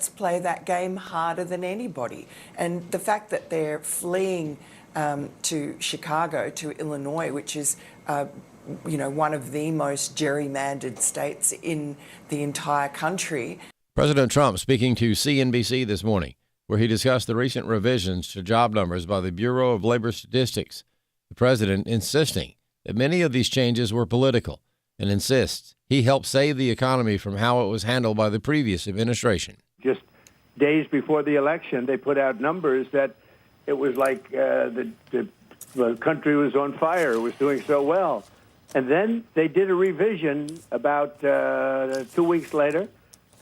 Democrats play that game harder than anybody. And the fact that they're fleeing to Chicago, to Illinois, which is one of the most gerrymandered states in the entire country. President Trump speaking to CNBC this morning, where he discussed the recent revisions to job numbers by the Bureau of Labor Statistics. The president insisting that many of these changes were political and insists he helped save the economy from how it was handled by the previous administration. Just days before the election, they put out numbers that it was like the country was on fire, it was doing so well. And then they did a revision about 2 weeks later,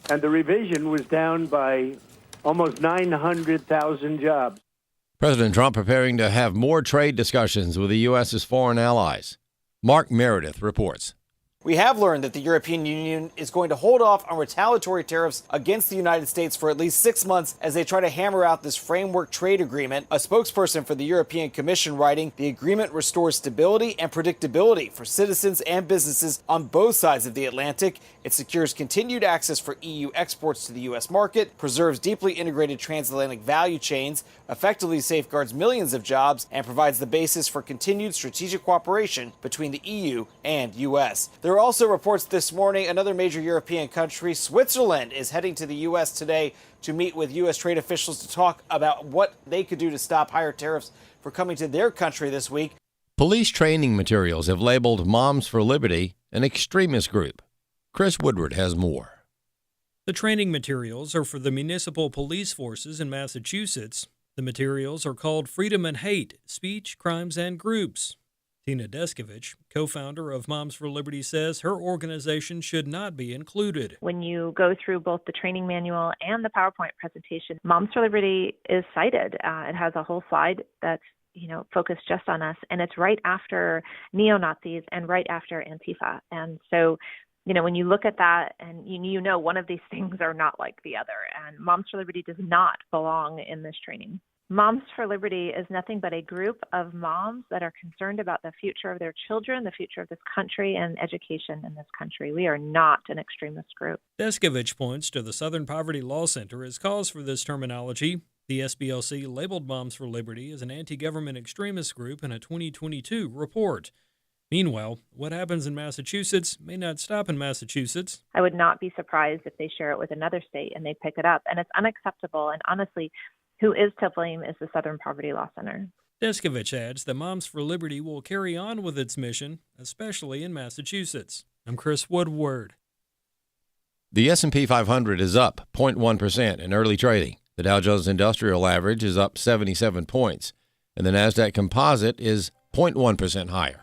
and the revision was down by almost 900,000 jobs. President Trump preparing to have more trade discussions with the U.S.'s foreign allies. Mark Meredith reports. We have learned that the European Union is going to hold off on retaliatory tariffs against the United States for at least 6 months as they try to hammer out this framework trade agreement. A spokesperson for the European Commission writing, the agreement restores stability and predictability for citizens and businesses on both sides of the Atlantic. It secures continued access for EU exports to the U.S. market, preserves deeply integrated transatlantic value chains, effectively safeguards millions of jobs, and provides the basis for continued strategic cooperation between the EU and U.S. There are also reports this morning another major European country, Switzerland, is heading to the U.S. today to meet with U.S. trade officials to talk about what they could do to stop higher tariffs for coming to their country this week. Police training materials have labeled Moms for Liberty an extremist group. Chris Woodward has more. The training materials are for the municipal police forces in Massachusetts. The materials are called Freedom and Hate, Speech, Crimes, and Groups. Tina Deskovich, co-founder of Moms for Liberty, says her organization should not be included. When you go through both the training manual and the PowerPoint presentation, Moms for Liberty is cited. It has a whole slide that's focused just on us, and it's right after neo-Nazis and right after Antifa. And so, when you look at that and one of these things are not like the other, and Moms for Liberty does not belong in this training. Moms for Liberty is nothing but a group of moms that are concerned about the future of their children, the future of this country, and education in this country. We are not an extremist group. Deskovich points to the Southern Poverty Law Center as cause for this terminology. The SPLC labeled Moms for Liberty as an anti-government extremist group in a 2022 report. Meanwhile, what happens in Massachusetts may not stop in Massachusetts. I would not be surprised if they share it with another state and they pick it up. And it's unacceptable. And honestly, who is to blame is the Southern Poverty Law Center. Deskovich adds that Moms for Liberty will carry on with its mission, especially in Massachusetts. I'm Chris Woodward. The S&P 500 is up 0.1% in early trading. The Dow Jones Industrial Average is up 77 points, and the NASDAQ Composite is 0.1% higher.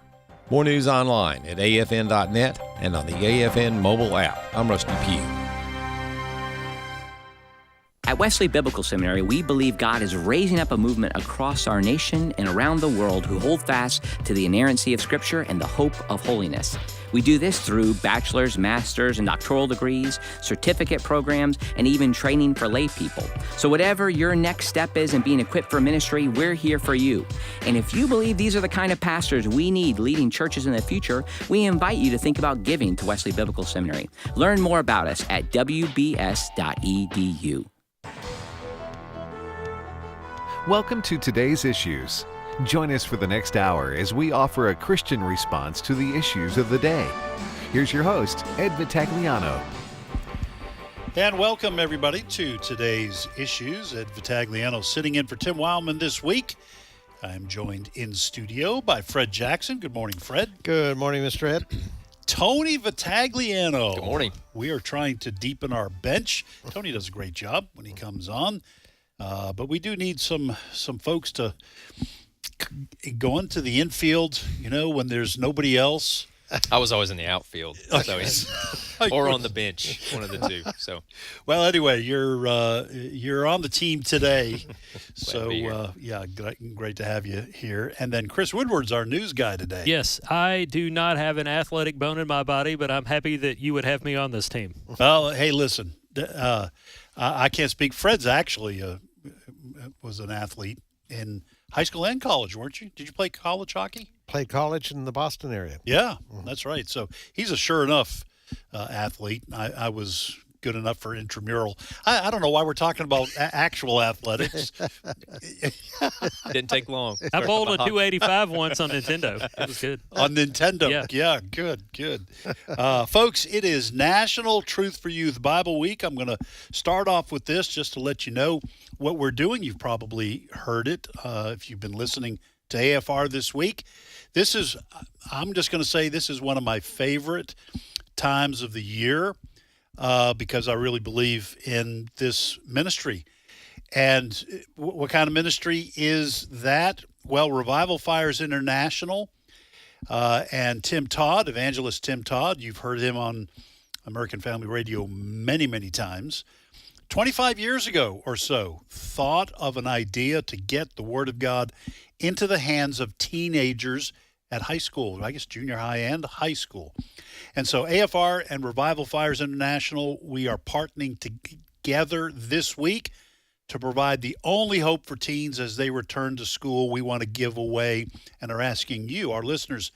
More news online at afn.net and on the AFN mobile app. I'm Rusty Pugh. At Wesley Biblical Seminary, we believe God is raising up a movement across our nation and around the world who hold fast to the inerrancy of Scripture and the hope of holiness. We do this through bachelor's, master's, and doctoral degrees, certificate programs, and even training for lay people. So whatever your next step is in being equipped for ministry, we're here for you. And if you believe these are the kind of pastors we need leading churches in the future, we invite you to think about giving to Wesley Biblical Seminary. Learn more about us at wbs.edu. Welcome to today's issues. Join us for the next hour as we offer a Christian response to the issues of the day. Here's your host, Ed Vitagliano. And welcome, everybody, to today's issues. Ed Vitagliano sitting in for Tim Wildman this week. I'm joined in studio by Fred Jackson. Good morning, Fred. Good morning, Mr. Ed. Tony Vitagliano. Good morning. We are trying to deepen our bench. Tony does a great job when he comes on. But we do need some folks to go into the infield, when there's nobody else. I was always in the outfield, or on the bench, one of the two. So, well, anyway, you're on the team today, so great to have you here. And then Chris Woodward's our news guy today. Yes, I do not have an athletic bone in my body, but I'm happy that you would have me on this team. Well, hey, listen, I can't speak. Fred's actually was an athlete in high school and college, weren't you? Did you play college hockey? Played college in the Boston area. Yeah, that's right. So he's a sure enough athlete. I was good enough for intramural. I don't know why we're talking about actual athletics. Didn't take long. I bowled a 285 once on Nintendo. It was good. On Nintendo. Yeah, good. Folks, it is National Truth for Youth Bible Week. I'm going to start off with this just to let you know what we're doing. You've probably heard it if you've been listening to AFR this week. I'm just going to say this is one of my favorite times of the year because I really believe in this ministry. And what kind of ministry is that? Well, Revival Fires International and Tim Todd, evangelist Tim Todd, you've heard him on American Family Radio many, many times. 25 years ago or so, thought of an idea to get the Word of God into the hands of teenagers at high school, I guess junior high and high school. And so AFR and Revival Fires International, we are partnering together this week to provide the only hope for teens as they return to school. We want to give away and are asking you, our listeners,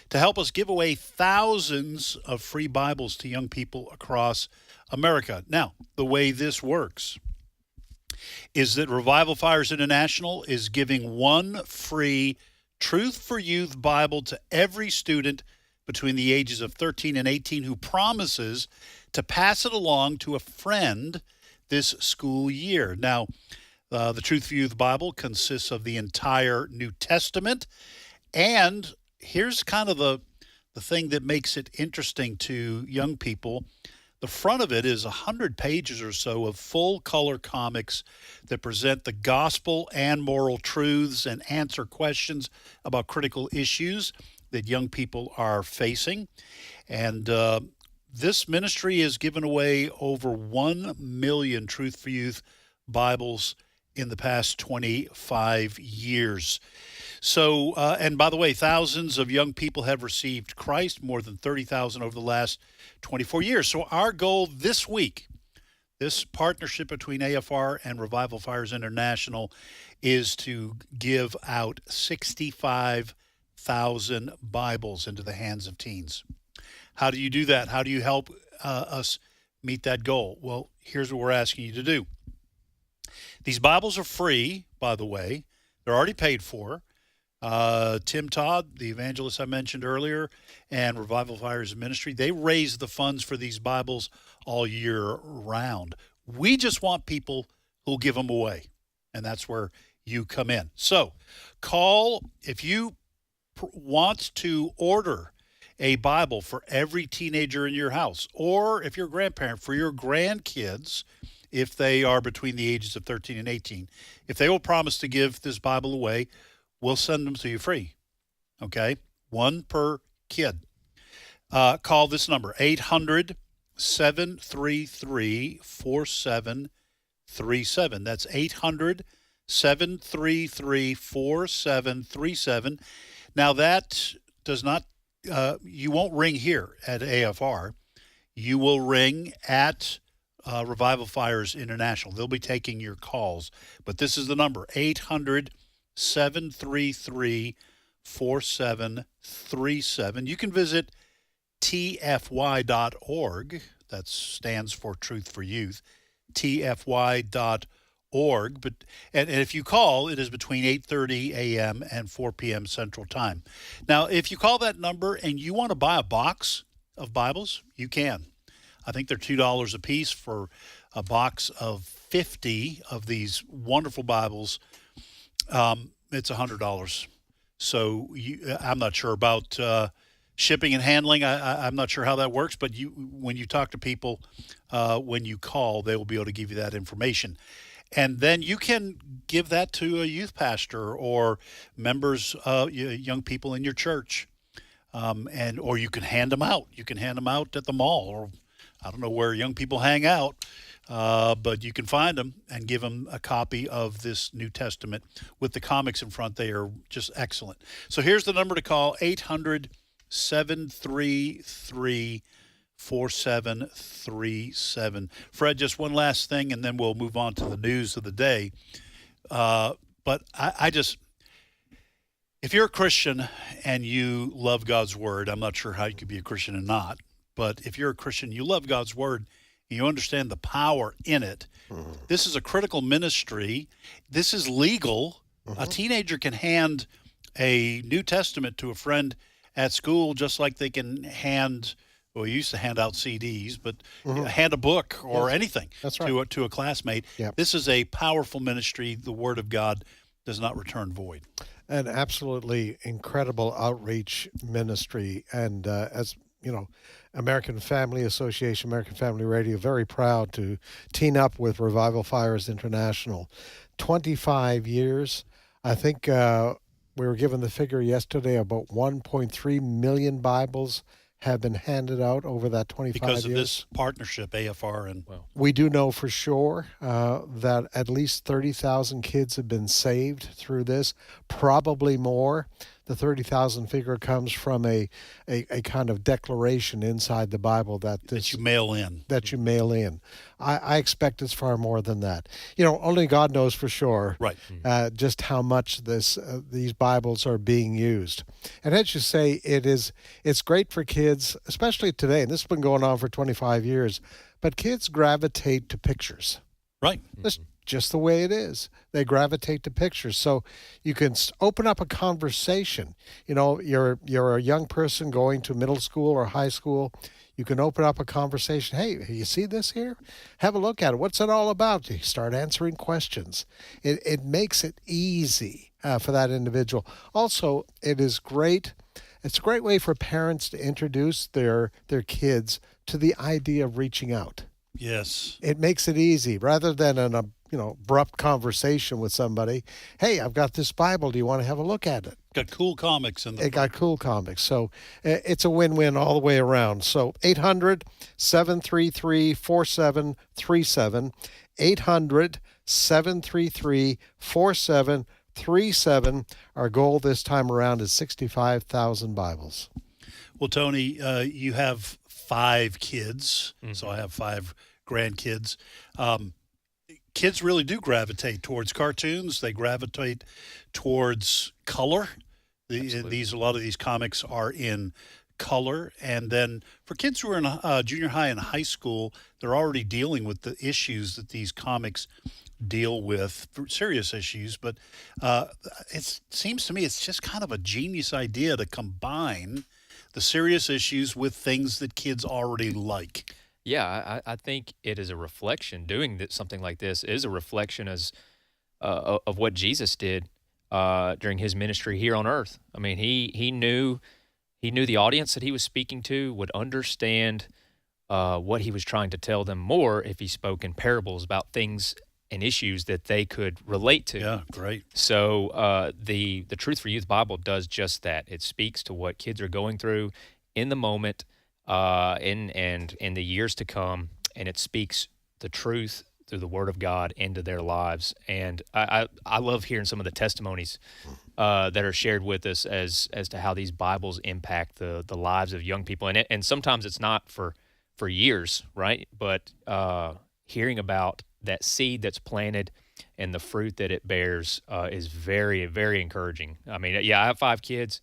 to help us give away thousands of free Bibles to young people across America. Now, the way this works is that Revival Fires International is giving one free Truth for Youth Bible to every student between the ages of 13 and 18 who promises to pass it along to a friend this school year. Now, the Truth for Youth Bible consists of the entire New Testament, and here's kind of the thing that makes it interesting to young people. The front of it is 100 pages or so of full-color comics that present the gospel and moral truths and answer questions about critical issues that young people are facing. And this ministry has given away over 1 million Truth for Youth Bibles in the past 25 years. So, and by the way, thousands of young people have received Christ, more than 30,000 over the last 24 years. So our goal this week, this partnership between AFR and Revival Fires International, is to give out 65,000 Bibles into the hands of teens. How do you do that? How do you help us meet that goal? Well, here's what we're asking you to do. These Bibles are free, by the way. They're already paid for. Tim Todd, the evangelist I mentioned earlier, and Revival Fires Ministry, they raise the funds for these Bibles all year round. We just want people who'll give them away, and that's where you come in. So call if you want to order a Bible for every teenager in your house, or if you're a grandparent, for your grandkids, if they are between the ages of 13 and 18. If they will promise to give this Bible away, we'll send them to you free, okay? One per kid. Call this number, 800-733-4737. That's 800-733-4737. Now, that does not, you won't ring here at AFR. You will ring at Revival Fires International. They'll be taking your calls. But this is the number, 800-733-4737. You can visit tfy.org. That stands for Truth for Youth. tfy.org. But and if you call, it is between 8:30 a.m. and 4 p.m. Central Time. Now, if you call that number and you want to buy a box of Bibles, you can. I think they're $2 a piece for a box of 50 of these wonderful Bibles. It's $100. So I'm not sure about shipping and handling. I'm not sure how that works, but when you talk to people, when you call, they will be able to give you that information. And then you can give that to a youth pastor or members, young people in your church, or you can hand them out. You can hand them out at the mall, or I don't know where young people hang out, but you can find them and give them a copy of this New Testament with the comics in front. They are just excellent. So here's the number to call, 800-733-4737. Fred, just one last thing, and then we'll move on to the news of the day. But I just, if you're a Christian and you love God's Word, I'm not sure how you could be a Christian and not, but if you're a Christian, you love God's Word, you understand the power in it. This is a critical ministry. This is legal. A teenager can hand a New Testament to a friend at school just like they can hand, well, we used to hand out CDs, but hand a book or anything to a classmate. Yep. This is a powerful ministry. The Word of God does not return void. An absolutely incredible outreach ministry. And as you know, American Family Association, American Family Radio, very proud to team up with Revival Fires International. 25 years. I think we were given the figure yesterday, about 1.3 million Bibles have been handed out over that 25 because of years. this partnership, AFR and We do know for sure that at least 30,000 kids have been saved through this, probably more. The 30,000 figure comes from a kind of declaration inside the Bible that you mail in. That you mail in. I expect it's far more than that. You know, only God knows for sure just how much these Bibles are being used. And as you say, it's great for kids, especially today. And this has been going on for 25 years. But kids gravitate to pictures. Right. That's just the way it is. They gravitate to pictures. So you can open up a conversation. You know, you're a young person going to middle school or high school. You can open up a conversation. Hey, you see this here? Have a look at it. What's it all about? You start answering questions. It makes it easy for that individual. Also, it is great. It's a great way for parents to introduce their kids to the idea of reaching out. Yes. It makes it easy rather than an abrupt conversation with somebody. Hey, I've got this Bible. Do you want to have a look at it? Got cool comics in the It got cool comics. So it's a win-win all the way around. So 800-733-4737. 800-733-4737. Our goal this time around is 65,000 Bibles. Well, Tony, you have 5 kids, so I have 5 grandkids. Kids really do gravitate towards cartoons. They gravitate towards color. A lot of these comics are in color. And then for kids who are in junior high and high school, they're already dealing with the issues that these comics deal with, serious issues. But it seems to me it's just kind of a genius idea to combine the serious issues with things that kids already like. Yeah, I think it is a reflection. Doing something like this is a reflection of what Jesus did during his ministry here on earth. I mean, he knew the audience that he was speaking to would understand what he was trying to tell them more if he spoke in parables about things and issues that they could relate to. Yeah, great. So the Truth for Youth Bible does just that. It speaks to what kids are going through in the moment, and in the years to come, and it speaks the truth through the Word of God into their lives. And I love hearing some of the testimonies that are shared with us as to how these Bibles impact the lives of young people. And sometimes it's not for years, right? But hearing about that seed that's planted and the fruit that it bears is very, very encouraging. I mean, yeah, I have 5 kids.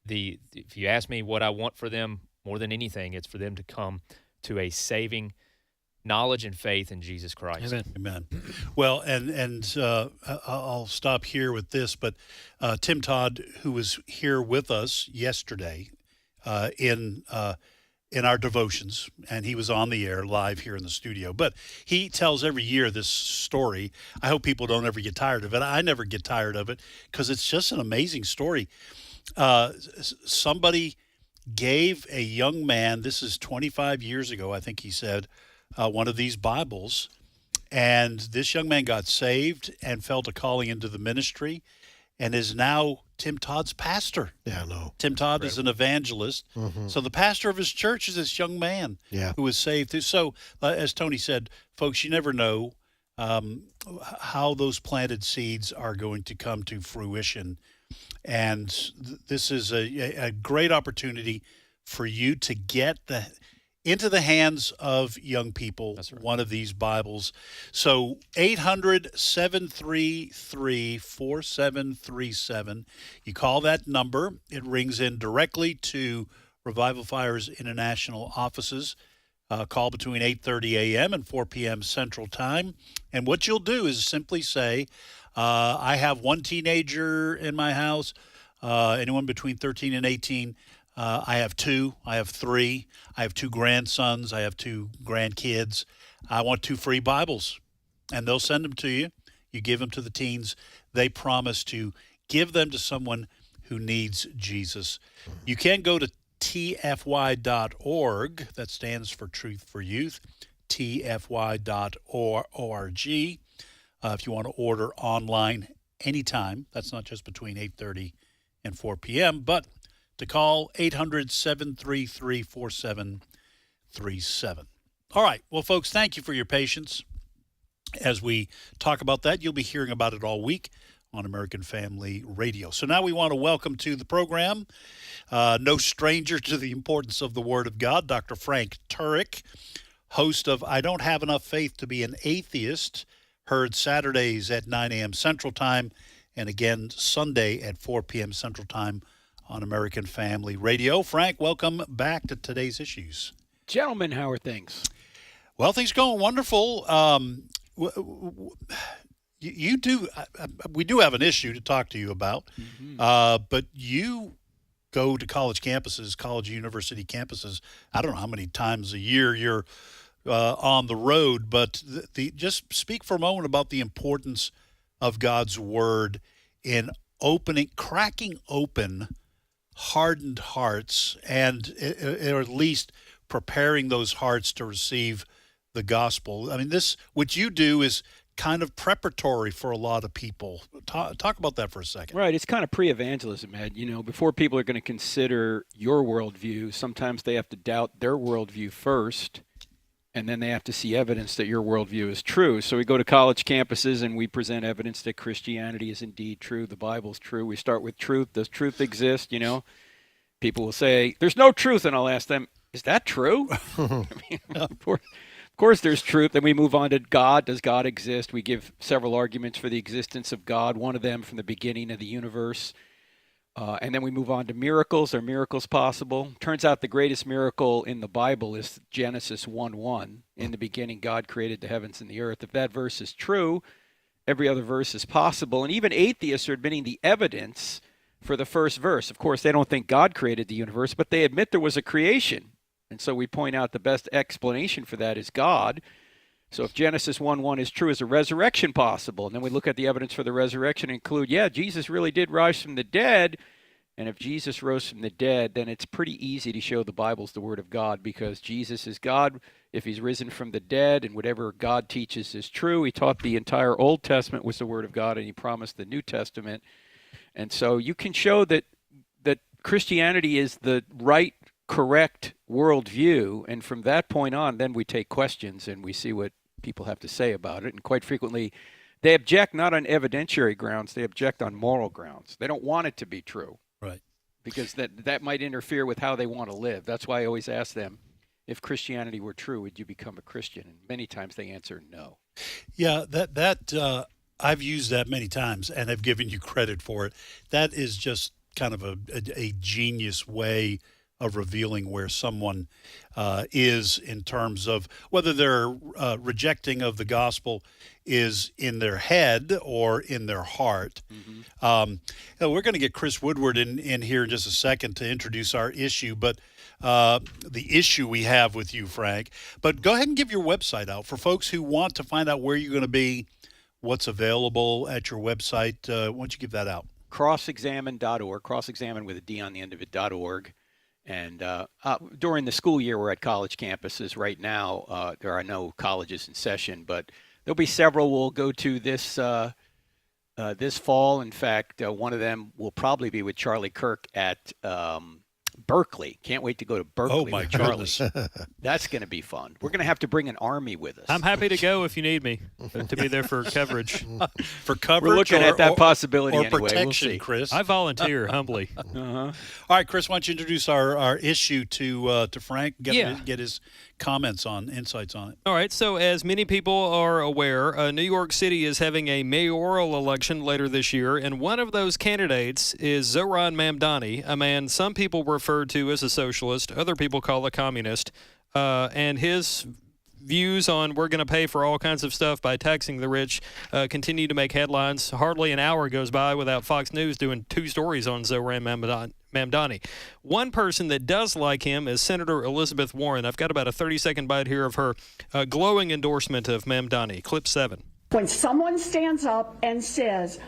If you ask me what I want for them more than anything, it's for them to come to a saving knowledge and faith in Jesus Christ. Amen. Well, and I'll stop here with this, but Tim Todd, who was here with us yesterday in our devotions, and he was on the air live here in the studio, but he tells every year this story. I hope people don't ever get tired of it. I never get tired of it because it's just an amazing story. Somebody gave a young man, this is 25 years ago, I think he said, one of these Bibles, and this young man got saved and felt a calling into the ministry and is now Tim Todd's pastor. Yeah, I know. Tim Todd is an evangelist. Mm-hmm. So the pastor of his church is this young man who was saved. So as Tony said, folks, you never know how those planted seeds are going to come to fruition. And this is a great opportunity for you to get into the hands of young people, one of these Bibles. So 800-733-4737. You call that number. It rings in directly to Revival Fires International offices. Call between 8:30 a.m. and 4 p.m. Central Time. And what you'll do is simply say, I have one teenager in my house, anyone between 13 and 18. I have two, I have three, I have two grandsons, I have two grandkids. I want 2 free Bibles. And they'll send them to you. You give them to the teens. They promise to give them to someone who needs Jesus. You can go to tfy.org. That stands for Truth for Youth. tfy.org. If you want to order online anytime, that's not just between 8:30 and 4 p.m., but to call 800-733-4737. All right. Well, folks, thank you for your patience. As we talk about that, you'll be hearing about it all week on American Family Radio. So now we want to welcome to the program, no stranger to the importance of the Word of God, Dr. Frank Turek, host of I Don't Have Enough Faith to Be an Atheist, heard Saturdays at 9 a.m. Central Time, and again Sunday at 4 p.m. Central Time on American Family Radio. Frank, welcome back to today's issues. Gentlemen, how are things? Well, things going wonderful. We do have an issue to talk to you about, but you go to college campuses, college university campuses. I don't know how many times a year you're on the road, but just speak for a moment about the importance of God's Word in cracking open hardened hearts, and or at least preparing those hearts to receive the gospel. I mean, what you do is kind of preparatory for a lot of people. Talk about that for a second. Right. It's kind of pre-evangelism, Ed. Before people are going to consider your worldview, sometimes they have to doubt their worldview first, and then they have to see evidence that your worldview is true. So we go to college campuses and we present evidence that Christianity is indeed true, the Bible's true. We start with truth. Does truth exist? People will say, there's no truth, and I'll ask them, is that true? Of course there's truth. Then we move on to God. Does God exist? We give several arguments for the existence of God, one of them from the beginning of the universe. And then we move on to miracles. Are miracles possible? Turns out the greatest miracle in the Bible is Genesis 1:1. In the beginning, God created the heavens and the earth. If that verse is true, every other verse is possible. And even atheists are admitting the evidence for the first verse. Of course, they don't think God created the universe, but they admit there was a creation. And so we point out the best explanation for that is God. So if Genesis 1:1 is true, is a resurrection possible? And then we look at the evidence for the resurrection and include, Jesus really did rise from the dead. And if Jesus rose from the dead, then it's pretty easy to show the Bible's the Word of God, because Jesus is God. If he's risen from the dead and whatever God teaches is true, he taught the entire Old Testament was the Word of God, and he promised the New Testament. And so you can show that Christianity is the right, correct worldview, and from that point on, then we take questions and we see what people have to say about it. And quite frequently, they object not on evidentiary grounds, they object on moral grounds. They don't want it to be true. Right. Because that might interfere with how they want to live. That's why I always ask them, if Christianity were true, would you become a Christian? And many times they answer no. Yeah, that I've used that many times, and I've given you credit for it. That is just kind of a genius way of revealing where someone is in terms of whether their rejecting of the gospel is in their head or in their heart. Mm-hmm. We're going to get Chris Woodward in here in just a second to introduce our issue, but the issue we have with you, Frank. But go ahead and give your website out for folks who want to find out where you're going to be, what's available at your website. Why don't you give that out? Crossexamine.org, crossexamine with a D on the end of it.org. And during the school year, we're at college campuses. Right now, there are no colleges in session, but there'll be several we'll go to this fall. In fact, one of them will probably be with Charlie Kirk at Berkeley. Can't wait to go to Berkeley. Oh, my with Charlie. goodness. That's going to be fun. We're going to have to bring an army with us. I'm happy to go if you need me to be there for coverage. For coverage, we're looking at that possibility or anyway. protection, we'll see. Chris. I volunteer humbly. All right, Chris, why don't you introduce our issue to Frank? Get his insights on it. All right, so as many people are aware, New York City is having a mayoral election later this year, and one of those candidates is Zohran Mamdani, a man some people refer to as a socialist, other people call a communist. and his views on we're going to pay for all kinds of stuff by taxing the rich continue to make headlines. Hardly an hour goes by without Fox News doing 2 stories on Zohran Mamdani. One person that does like him is Senator Elizabeth Warren. I've got about a 30-second bite here of her glowing endorsement of Mamdani. Clip 7. When someone stands up and says,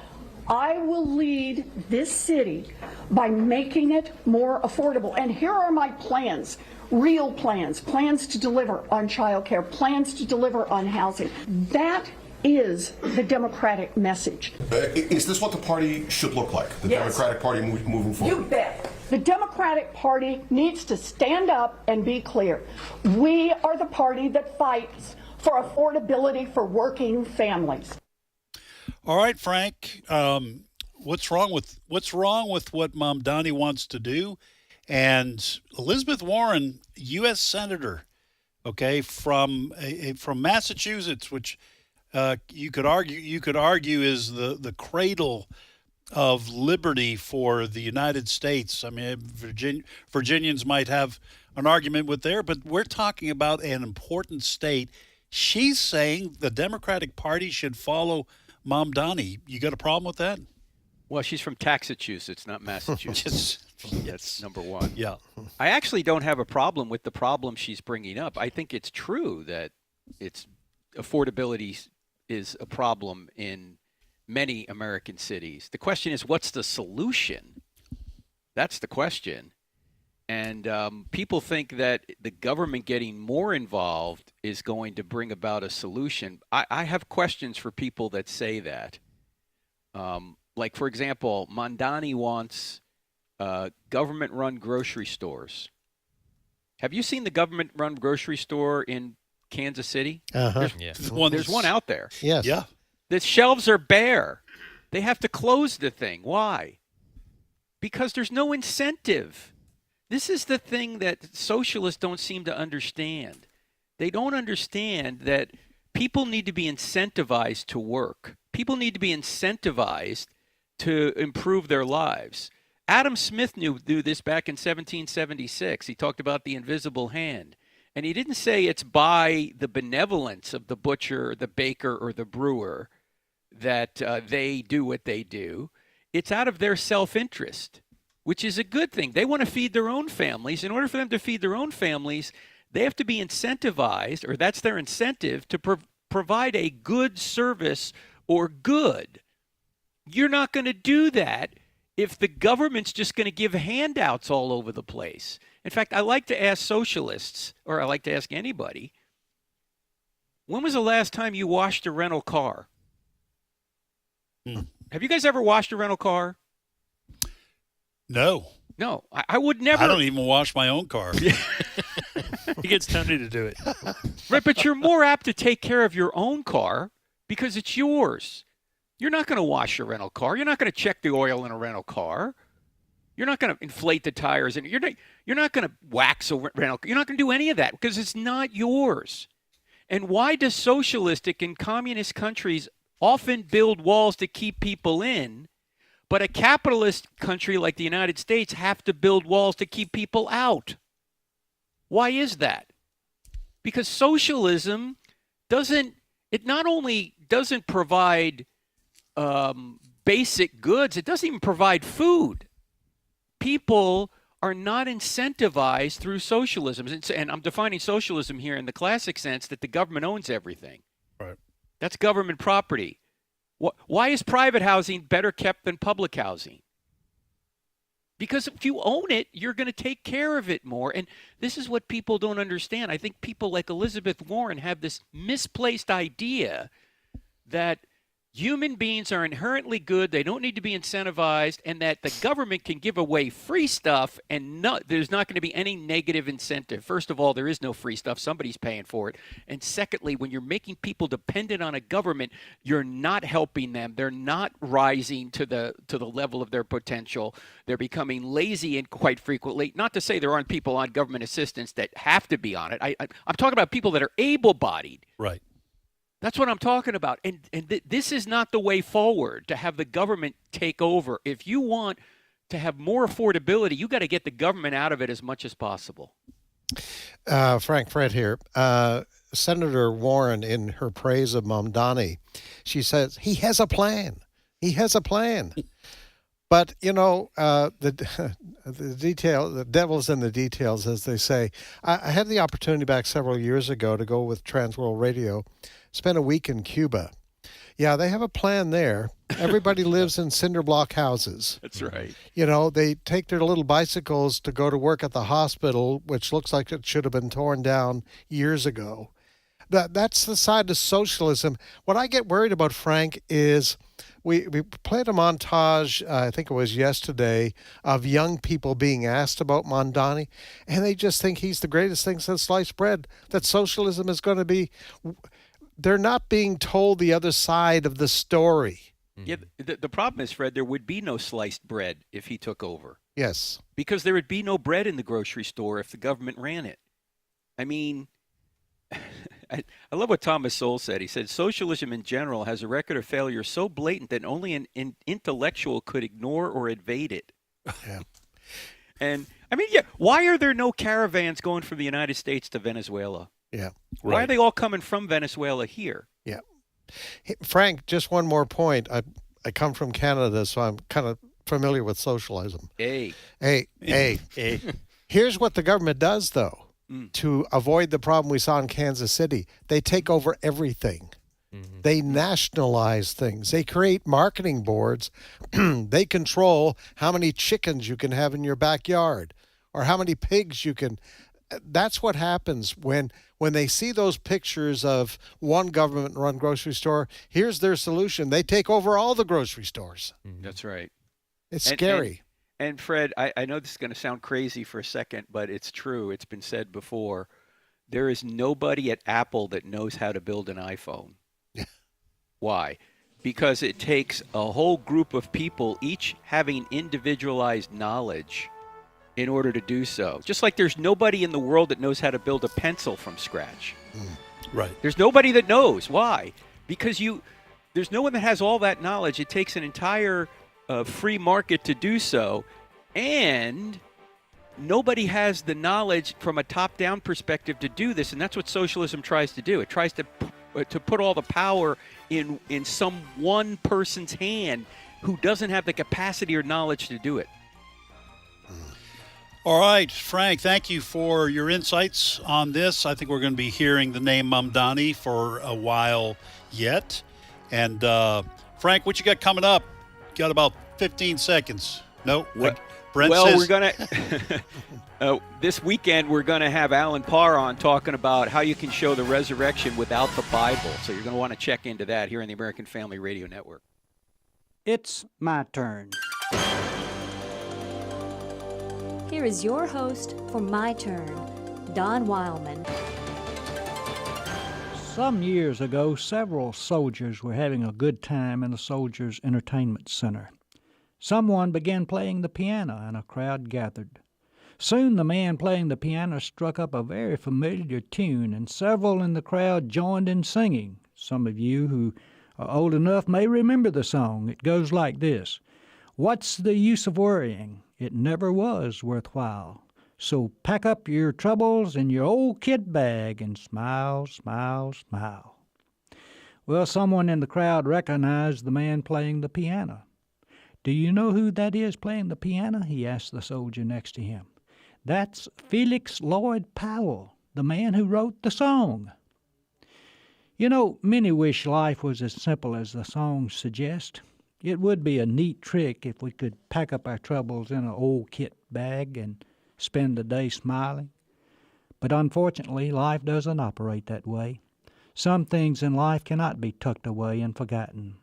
I will lead this city by making it more affordable, and here are my plans, real plans, plans to deliver on child care, plans to deliver on housing. That is the Democratic message. Is this what the party should look like? The Yes. Democratic Party moving forward? You bet. The Democratic Party needs to stand up and be clear. We are the party that fights for affordability for working families. All right, Frank. What's wrong with what Mamdani wants to do? And Elizabeth Warren, U.S. Senator, okay, from Massachusetts, which you could argue is the cradle of liberty for the United States. I mean, Virginians might have an argument with there, but we're talking about an important state. She's saying the Democratic Party should follow Mamdani. You got a problem with that? Well, she's from Taxachusetts, not Massachusetts. That's number one. Yeah. I actually don't have a problem with the problem she's bringing up. I think it's true that affordability is a problem in many American cities. The question is, what's the solution? That's the question. And people think that the government getting more involved is going to bring about a solution. I have questions for people that say that. Like, for example, Mamdani wants government-run grocery stores. Have you seen the government-run grocery store in Kansas City? Uh-huh. There's one out there. Yes. Yeah. The shelves are bare. They have to close the thing. Why? Because there's no incentive. This is the thing that socialists don't seem to understand. They don't understand that people need to be incentivized to work. People need to be incentivized to improve their lives. Adam Smith knew this back in 1776. He talked about the invisible hand. And he didn't say it's by the benevolence of the butcher, the baker, or the brewer that they do what they do. It's out of their self-interest, which is a good thing. They want to feed their own families. In order for them to feed their own families, they have to be incentivized, or that's their incentive, to provide a good service or good. You're not going to do that if the government's just going to give handouts all over the place. In fact, I like to ask socialists, or I like to ask anybody, when was the last time you washed a rental car? Have you guys ever washed a rental car? No. No, I would never. I don't even wash my own car. He gets Tony to do it. Right, but you're more apt to take care of your own car because it's yours. You're not going to wash your rental car. You're not going to check the oil in a rental car. You're not going to inflate the tires, and you're not going to wax a rental. You're not going to do any of that because it's not yours. And why does socialistic and communist countries often build walls to keep people in, but a capitalist country like the United States have to build walls to keep people out? Why is that? Because socialism not only doesn't provide basic goods, it doesn't even provide food. People are not incentivized through socialism. And I'm defining socialism here in the classic sense that the government owns everything. Right. That's government property. Why is private housing better kept than public housing? Because if you own it, you're going to take care of it more. And this is what people don't understand. I think people like Elizabeth Warren have this misplaced idea that human beings are inherently good, they don't need to be incentivized, and that the government can give away free stuff and there's not going to be any negative incentive. First of all, there is no free stuff. Somebody's paying for it. And secondly, when you're making people dependent on a government, you're not helping them. They're not rising to the level of their potential. They're becoming lazy, and quite frequently, not to say there aren't people on government assistance that have to be on it. I'm talking about people that are able-bodied. Right. That's what I'm talking about. And this is not the way forward, to have the government take over. If you want to have more affordability, you got to get the government out of it as much as possible. Frank Fred here. Senator Warren, in her praise of Mamdani, she says, he has a plan. He has a plan. But, the devil's in the details, as they say. I had the opportunity back several years ago to go with Transworld Radio, spend a week in Cuba. Yeah, they have a plan there. Everybody lives in cinder block houses. That's right. They take their little bicycles to go to work at the hospital, which looks like it should have been torn down years ago. That's the side of socialism. What I get worried about, Frank, is we played a montage, I think it was yesterday, of young people being asked about Mamdani, and they just think he's the greatest thing since sliced bread, that socialism is going to be... They're not being told the other side of the story. Yeah, the problem is, Fred, there would be no sliced bread if he took over. Yes. Because there would be no bread in the grocery store if the government ran it. I mean, I love what Thomas Sowell said. He said, socialism in general has a record of failure so blatant that only an intellectual could ignore or evade it. Yeah. And, I mean, yeah, why are there no caravans going from the United States to Venezuela? Yeah. Why are they all coming from Venezuela here? Yeah. Hey, Frank, just one more point. I come from Canada, so I'm kind of familiar with socialism. Hey. Here's what the government does, though, to avoid the problem we saw in Kansas City. They take over everything. Mm-hmm. They nationalize things. They create marketing boards. They control how many chickens you can have in your backyard or how many pigs you can... That's what happens when they see those pictures of one government-run grocery store. Here's their solution. They take over all the grocery stores. That's right. It's scary. And Fred, I know this is going to sound crazy for a second, but it's true. It's been said before. There is nobody at Apple that knows how to build an iPhone. Why? Because it takes a whole group of people, each having individualized knowledge, in order to do so. Just like there's nobody in the world that knows how to build a pencil from scratch. Right. There's nobody that knows. Why? Because there's no one that has all that knowledge. It takes an entire free market to do so, and nobody has the knowledge from a top-down perspective to do this, and that's what socialism tries to do. It tries to put all the power in some one person's hand who doesn't have the capacity or knowledge to do it. All right, Frank, thank you for your insights on this. I think we're going to be hearing the name Mamdani for a while yet. And, Frank, what you got coming up? Got about 15 seconds. No? Brent says... we're going to... this weekend, we're going to have Alan Parr on talking about how you can show the resurrection without the Bible. So you're going to want to check into that here on the American Family Radio Network. It's my turn. Here is your host for My Turn, Don Wildman. Some years ago, several soldiers were having a good time in a soldiers' entertainment center. Someone began playing the piano, and a crowd gathered. Soon the man playing the piano struck up a very familiar tune, and several in the crowd joined in singing. Some of you who are old enough may remember the song. It goes like this. What's the use of worrying? It never was worthwhile. So pack up your troubles in your old kit bag and smile, smile, smile. Well, someone in the crowd recognized the man playing the piano. Do you know who that is playing the piano? He asked the soldier next to him. That's Felix Lloyd Powell, the man who wrote the song. You know, many wish life was as simple as the song suggests. It would be a neat trick if we could pack up our troubles in an old kit bag and spend the day smiling. But unfortunately, life doesn't operate that way. Some things in life cannot be tucked away and forgotten.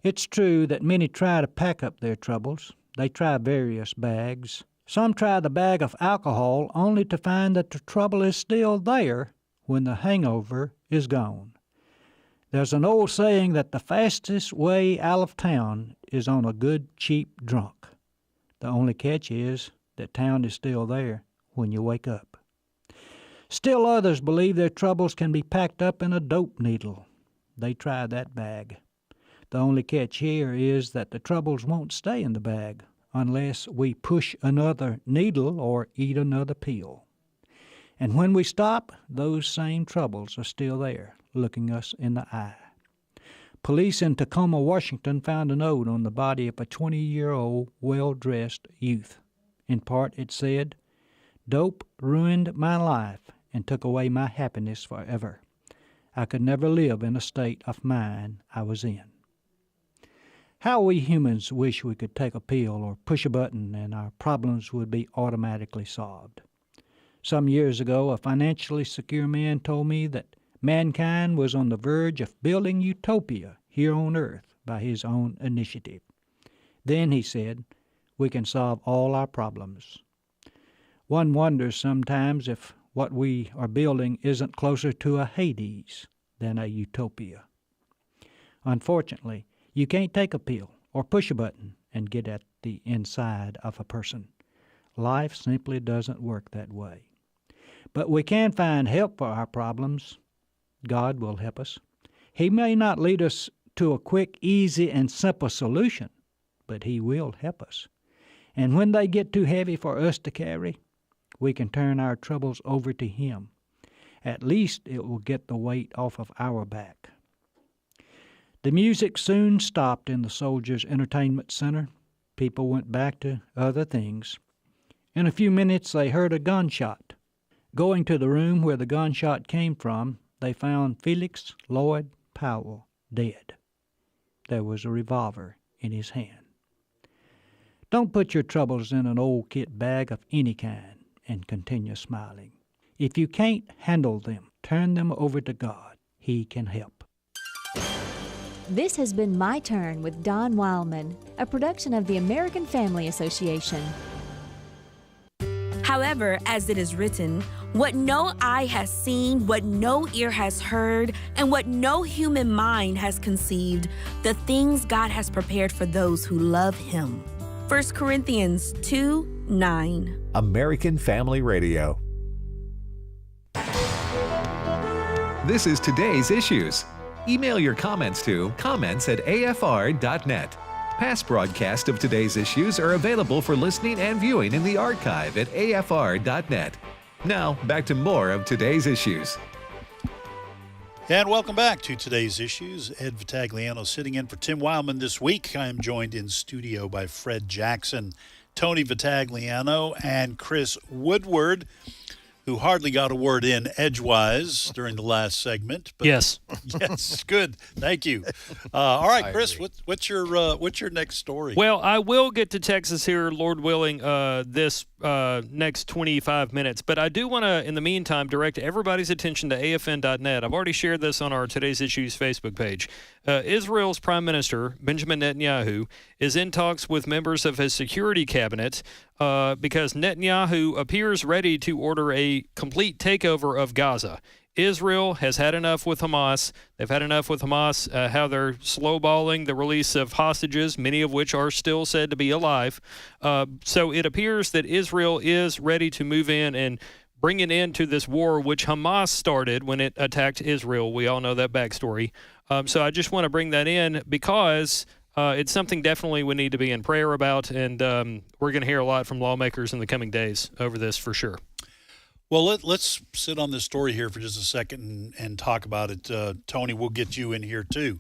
It's true that many try to pack up their troubles. They try various bags. Some try the bag of alcohol only to find that the trouble is still there when the hangover is gone. There's an old saying that the fastest way out of town is on a good, cheap drunk. The only catch is that town is still there when you wake up. Still others believe their troubles can be packed up in a dope needle. They try that bag. The only catch here is that the troubles won't stay in the bag unless we push another needle or eat another pill. And when we stop, those same troubles are still there, looking us in the eye. Police in Tacoma, Washington found a note on the body of a 20-year-old, well-dressed youth. In part, it said, "Dope ruined my life and took away my happiness forever. I could never live in a state of mind I was in." How we humans wish we could take a pill or push a button and our problems would be automatically solved. Some years ago, a financially secure man told me that mankind was on the verge of building utopia here on Earth by his own initiative. Then, he said, we can solve all our problems. One wonders sometimes if what we are building isn't closer to a Hades than a utopia. Unfortunately, you can't take a pill or push a button and get at the inside of a person. Life simply doesn't work that way. But we can find help for our problems. God will help us. He may not lead us to a quick, easy, and simple solution, but He will help us. And when they get too heavy for us to carry, we can turn our troubles over to Him. At least it will get the weight off of our back. The music soon stopped in the Soldiers' Entertainment Center. People went back to other things. In a few minutes, they heard a gunshot. Going to the room where the gunshot came from, they found Felix Lloyd Powell dead. There was a revolver in his hand. Don't put your troubles in an old kit bag of any kind and continue smiling. If you can't handle them, turn them over to God. He can help. This has been My Turn with Don Wildman, a production of the American Family Association. However, as it is written, what no eye has seen, what no ear has heard, and what no human mind has conceived, the things God has prepared for those who love Him. 1 Corinthians 2:9. American Family Radio. This is Today's Issues. Email your comments to comments@afr.net. Past broadcasts of Today's Issues are available for listening and viewing in the archive at afr.net. Now, back to more of Today's Issues. And welcome back to Today's Issues. Ed Vitagliano sitting in for Tim Wildman this week. I am joined in studio by Fred Jackson, Tony Vitagliano, and Chris Woodward, who hardly got a word in edgewise during the last segment. But yes. Yes, good. Thank you. All right, Chris, what's your next story? Well, I will get to Texas here, Lord willing, this next 25 minutes. But I do want to, in the meantime, direct everybody's attention to afn.net. I've already shared this on our Today's Issues Facebook page. Israel's Prime Minister, Benjamin Netanyahu, is in talks with members of his security cabinet because Netanyahu appears ready to order a complete takeover of Gaza. Israel has had enough with Hamas. They've had enough with Hamas, how they're slowballing the release of hostages, many of which are still said to be alive. So it appears that Israel is ready to move in and bring an end to this war, which Hamas started when it attacked Israel. We all know that backstory. So I just want to bring that in because it's something definitely we need to be in prayer about, and we're going to hear a lot from lawmakers in the coming days over this for sure. Well, let's sit on this story here for just a second and talk about it. Tony, we'll get you in here too.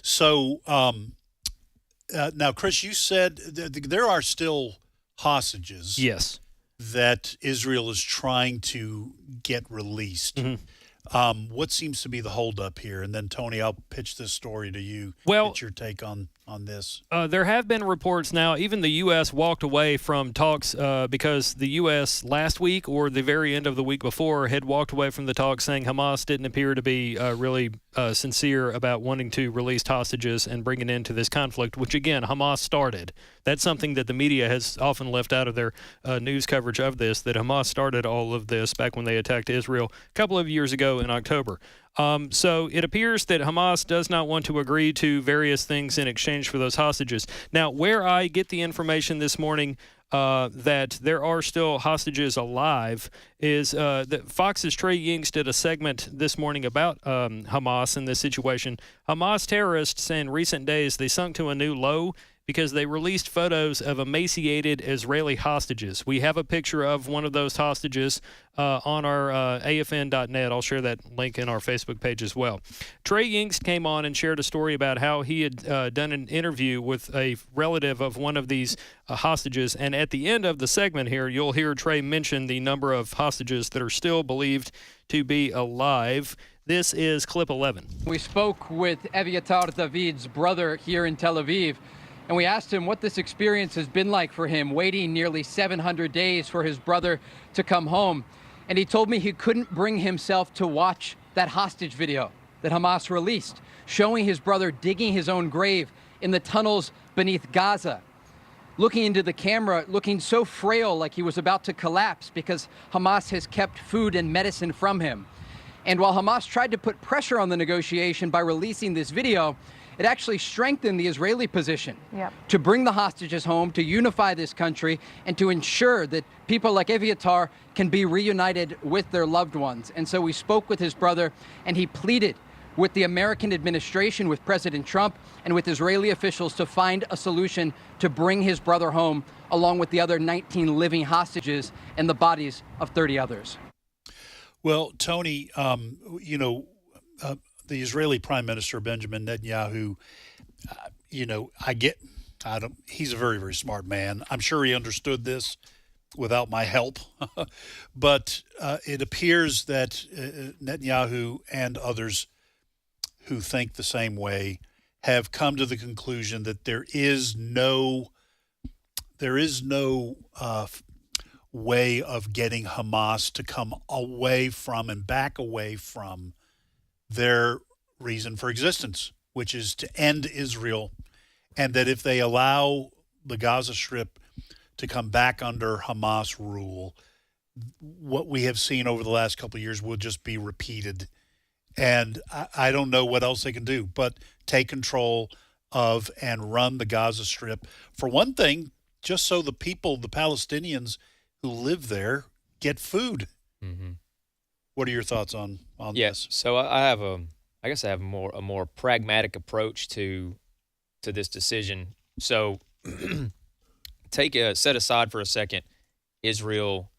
So now, Chris, you said there are still hostages. Yes. That Israel is trying to get released. Mm-hmm. What seems to be the holdup here? And then, Tony, I'll pitch this story to you. Well, get your take on this. There have been reports now, even the U.S. walked away from talks because the U.S. last week or the very end of the week before had walked away from the talks saying Hamas didn't appear to be really sincere about wanting to release hostages and bring an end to this conflict, which, again, Hamas started. That's something that the media has often left out of their news coverage of this, that Hamas started all of this back when they attacked Israel a couple of years ago in October. So it appears that Hamas does not want to agree to various things in exchange for those hostages. Now, where I get the information this morning that there are still hostages alive is that Fox's Trey Yingst did a segment this morning about Hamas and this situation. Hamas terrorists in recent days, they sunk to a new low because they released photos of emaciated Israeli hostages. We have a picture of one of those hostages on our AFN.net. I'll share that link in our Facebook page as well. Trey Yingst came on and shared a story about how he had done an interview with a relative of one of these hostages. And at the end of the segment here, you'll hear Trey mention the number of hostages that are still believed to be alive. This is clip 11. We spoke with Eviatar David's brother here in Tel Aviv, and we asked him what this experience has been like for him, waiting nearly 700 days for his brother to come home. And he told me he couldn't bring himself to watch that hostage video that Hamas released, showing his brother digging his own grave in the tunnels beneath Gaza, looking into the camera, looking so frail, like he was about to collapse because Hamas has kept food and medicine from him. And while Hamas tried to put pressure on the negotiation by releasing this video, it actually strengthened the Israeli position to bring the hostages home, to unify this country, and to ensure that people like Eviatar can be reunited with their loved ones. And so we spoke with his brother, and he pleaded with the American administration, with President Trump, and with Israeli officials to find a solution to bring his brother home, along with the other 19 living hostages and the bodies of 30 others. Well, Tony, the Israeli Prime Minister Benjamin Netanyahu, he's a very, very smart man. I'm sure he understood this without my help. But it appears that Netanyahu and others who think the same way have come to the conclusion that there is no way of getting Hamas to come away from and back away from their reason for existence, which is to end Israel, and that if they allow the Gaza Strip to come back under Hamas rule, what we have seen over the last couple of years will just be repeated. And I don't know what else they can do but take control of and run the Gaza Strip. For one thing, just so the people, the Palestinians who live there, get food. Mm-hmm. What are your thoughts on this? So I have a more pragmatic approach to this decision. So set aside for a second Israel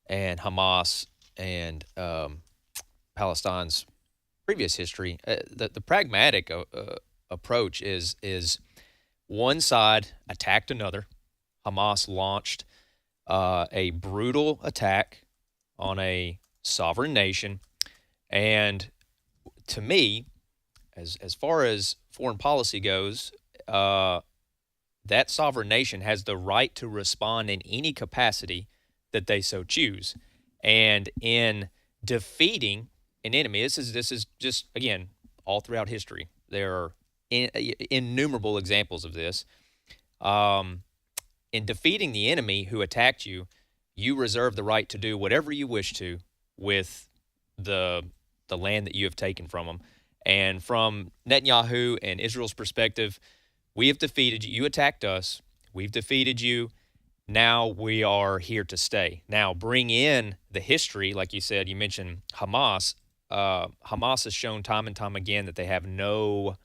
and Hamas and Palestine's previous history. The pragmatic approach is one side attacked another. Hamas launched a brutal attack on a sovereign nation, and to me, as far as foreign policy goes, that sovereign nation has the right to respond in any capacity that they so choose. And in defeating an enemy, this is just, again, all throughout history, there are innumerable examples of this. In defeating the enemy who attacked you, you reserve the right to do whatever you wish to with the land that you have taken from them. And from Netanyahu and Israel's perspective, we have defeated you. You attacked us. We've defeated you. Now we are here to stay. Now bring in the history, like you said, you mentioned Hamas. Hamas has shown time and time again that they have no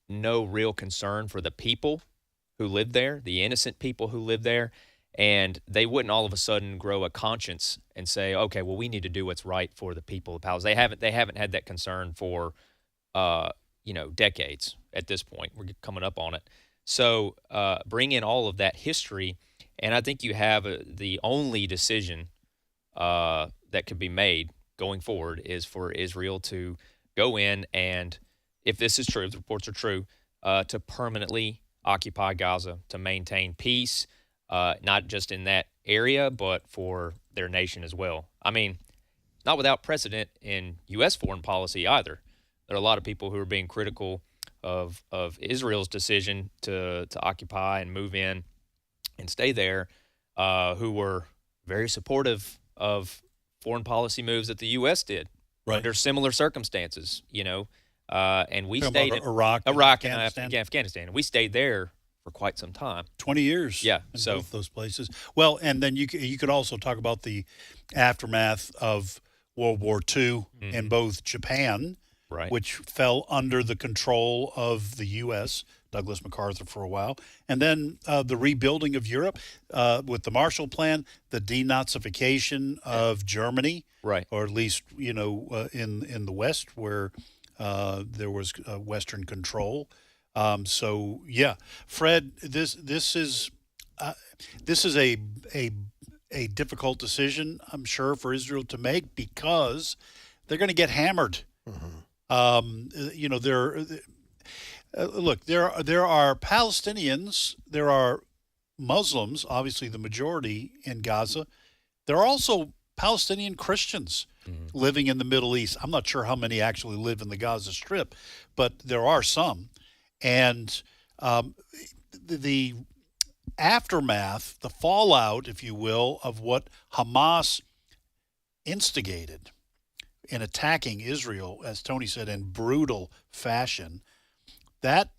real concern for the people who live there, the innocent people who live there. And they wouldn't all of a sudden grow a conscience and say, okay, well, we need to do what's right for the people of Palestine. They haven't had that concern for, decades at this point. We're coming up on it. So bring in all of that history, and I think you have the only decision that could be made going forward is for Israel to go in and, if this is true, if the reports are true, to permanently occupy Gaza, to maintain peace, not just in that area, but for their nation as well. I mean, not without precedent in U.S. foreign policy either. There are a lot of people who are being critical of Israel's decision to occupy and move in and stay there, who were very supportive of foreign policy moves that the U.S. did under similar circumstances, and we stayed in Iraq and Afghanistan. We stayed there for quite some time. 20 years. Yeah. In both those places. Well, and then you could also talk about the aftermath of World War II in both Japan, right, which fell under the control of the U.S., Douglas MacArthur for a while, and then the rebuilding of Europe with the Marshall Plan, the denazification of Germany, right, or at least in the West where there was Western control. So yeah, Fred, this is a difficult decision, I'm sure, for Israel to make because they're going to get hammered. Look, there are Palestinians, there are Muslims, obviously the majority in Gaza. There are also Palestinian Christians living in the Middle East. I'm not sure how many actually live in the Gaza Strip, but there are some. And the aftermath, the fallout, if you will, of what Hamas instigated in attacking Israel, as Tony said, in brutal fashion,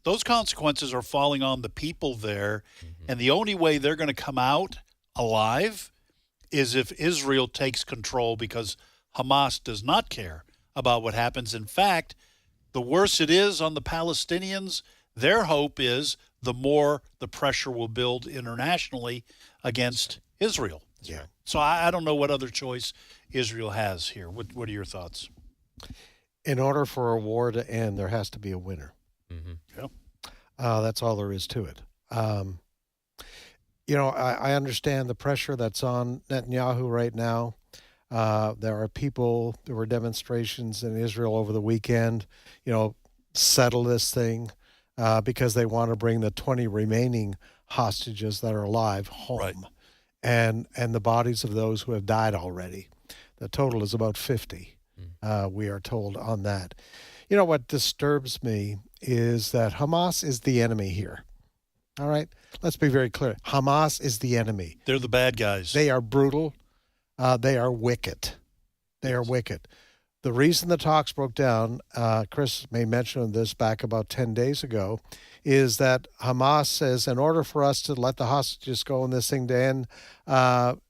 those consequences are falling on the people there. And the only way they're going to come out alive is if Israel takes control, because Hamas does not care about what happens. In fact, the worse it is on the Palestinians, their hope is the more the pressure will build internationally against Israel. Yeah. So I don't know what other choice Israel has here. What are your thoughts? In order for a war to end, there has to be a winner. Yeah. That's all there is to it. I understand the pressure that's on Netanyahu right now. There were demonstrations in Israel over the weekend, settle this thing because they want to bring the 20 remaining hostages that are alive home. Right. And the bodies of those who have died already. The total is about 50, we are told on that. What disturbs me is that Hamas is the enemy here. All right? Let's be very clear. Hamas is the enemy. They're the bad guys. They are brutal. They are wicked. They are wicked. The reason the talks broke down, Chris may mention this back about 10 days ago, is that Hamas says in order for us to let the hostages go and this thing to end,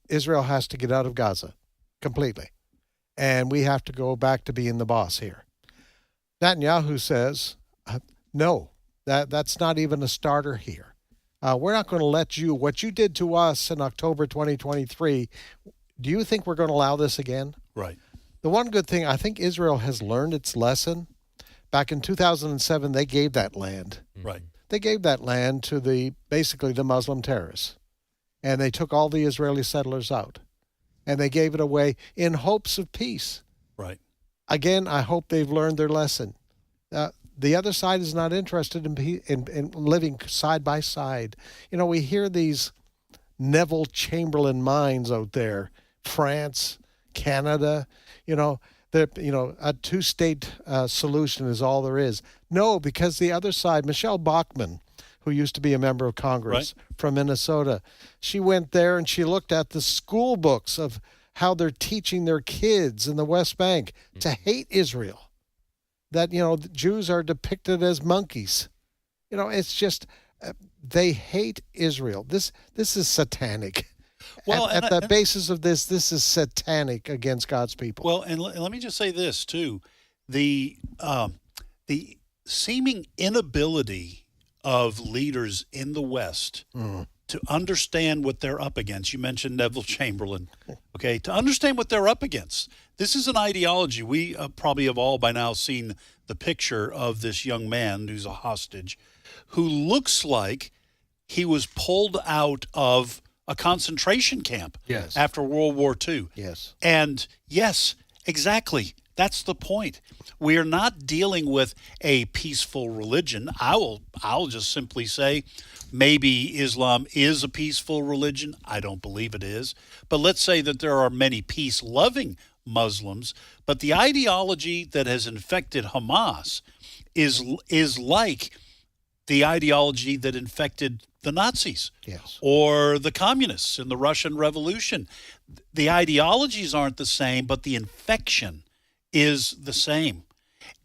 Israel has to get out of Gaza completely. And we have to go back to being the boss here. Netanyahu says, no, that's not even a starter here. We're not going to let you, what you did to us in October 2023, do you think we're going to allow this again? Right. The one good thing, I think Israel has learned its lesson. Back in 2007, they gave that land. Right. They gave that land to basically the Muslim terrorists. And they took all the Israeli settlers out. And they gave it away in hopes of peace. Right. Again, I hope they've learned their lesson. The other side is not interested in living side by side. We hear these Neville Chamberlain minds out there, France, Canada, a two-state solution is all there is. No, because the other side, Michelle Bachmann, who used to be a member of Congress from Minnesota, she went there and she looked at the school books of how they're teaching their kids in the West Bank to hate Israel, that, the Jews are depicted as monkeys. It's just, they hate Israel. This is satanic. Well, at the basis of this is satanic against God's people. Well, and let me just say this too: the seeming inability of leaders in the West to understand what they're up against. You mentioned Neville Chamberlain, okay? To understand what they're up against. This is an ideology. We probably have all by now seen the picture of this young man who's a hostage, who looks like he was pulled out of a concentration camp after World War II. Yes. And yes, exactly. That's the point. We are not dealing with a peaceful religion. I'll just simply say maybe Islam is a peaceful religion. I don't believe it is. But let's say that there are many peace-loving Muslims. But the ideology that has infected Hamas is like the ideology that infected the Nazis or the communists in the Russian Revolution. The ideologies aren't the same, but the infection is the same.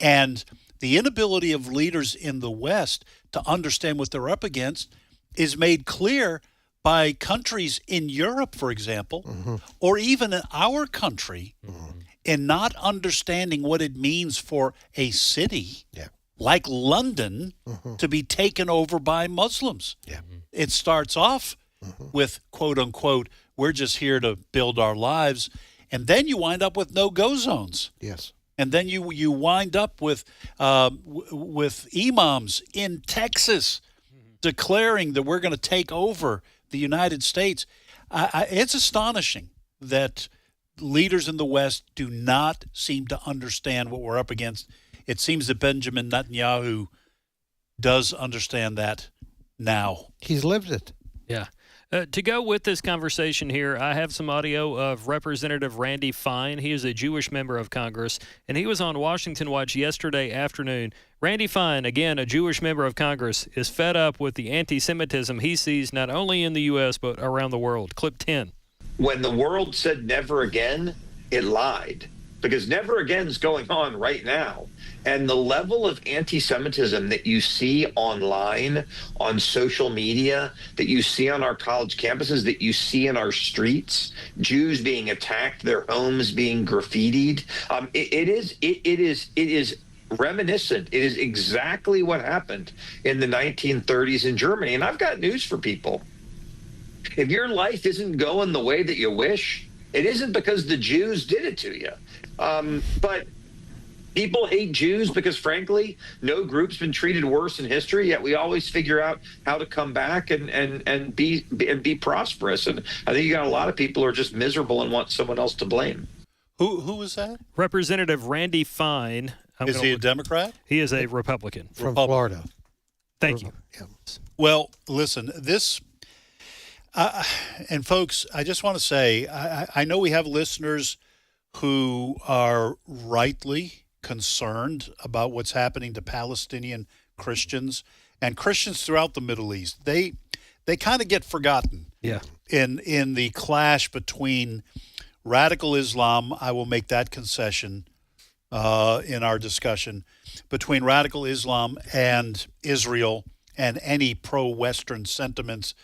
And the inability of leaders in the West to understand what they're up against is made clear by countries in Europe, for example, or even in our country. in not understanding what it means for a city like London to be taken over by Muslims. It starts off with, quote unquote, we're just here to build our lives. And then you wind up with no-go zones. Yes. And then you wind up with imams in Texas declaring that we're going to take over the United States. It's astonishing that leaders in the West do not seem to understand what we're up against. It seems that Benjamin Netanyahu does understand that now. He's lived it. Yeah. To go with this conversation here, I have some audio of Representative Randy Fine. He is a Jewish member of Congress, and he was on Washington Watch yesterday afternoon. Randy Fine, again, a Jewish member of Congress, is fed up with the anti-Semitism he sees not only in the U.S. but around the world. Clip 10. When the world said never again, it lied, because never again is going on right now. And the level of anti-Semitism that you see online, on social media, that you see on our college campuses, that you see in our streets, Jews being attacked, their homes being graffitied, it is reminiscent. It is exactly what happened in the 1930s in Germany. And I've got news for people. If your life isn't going the way that you wish, it isn't because the Jews did it to you. But people hate Jews because, frankly, no group's been treated worse in history, yet we always figure out how to come back and be prosperous. And I think you got a lot of people who are just miserable and want someone else to blame. Who is that? Representative Randy Fine. Is he a Democrat? He is a Republican. From Florida. Thank you. Yeah. Well, listen, this... and folks, I just want to say, I know we have listeners who are rightly concerned about what's happening to Palestinian Christians and Christians throughout the Middle East. They kind of get forgotten. Yeah. In the clash between radical Islam, I will make that concession in our discussion, between radical Islam and Israel and any pro-Western sentiments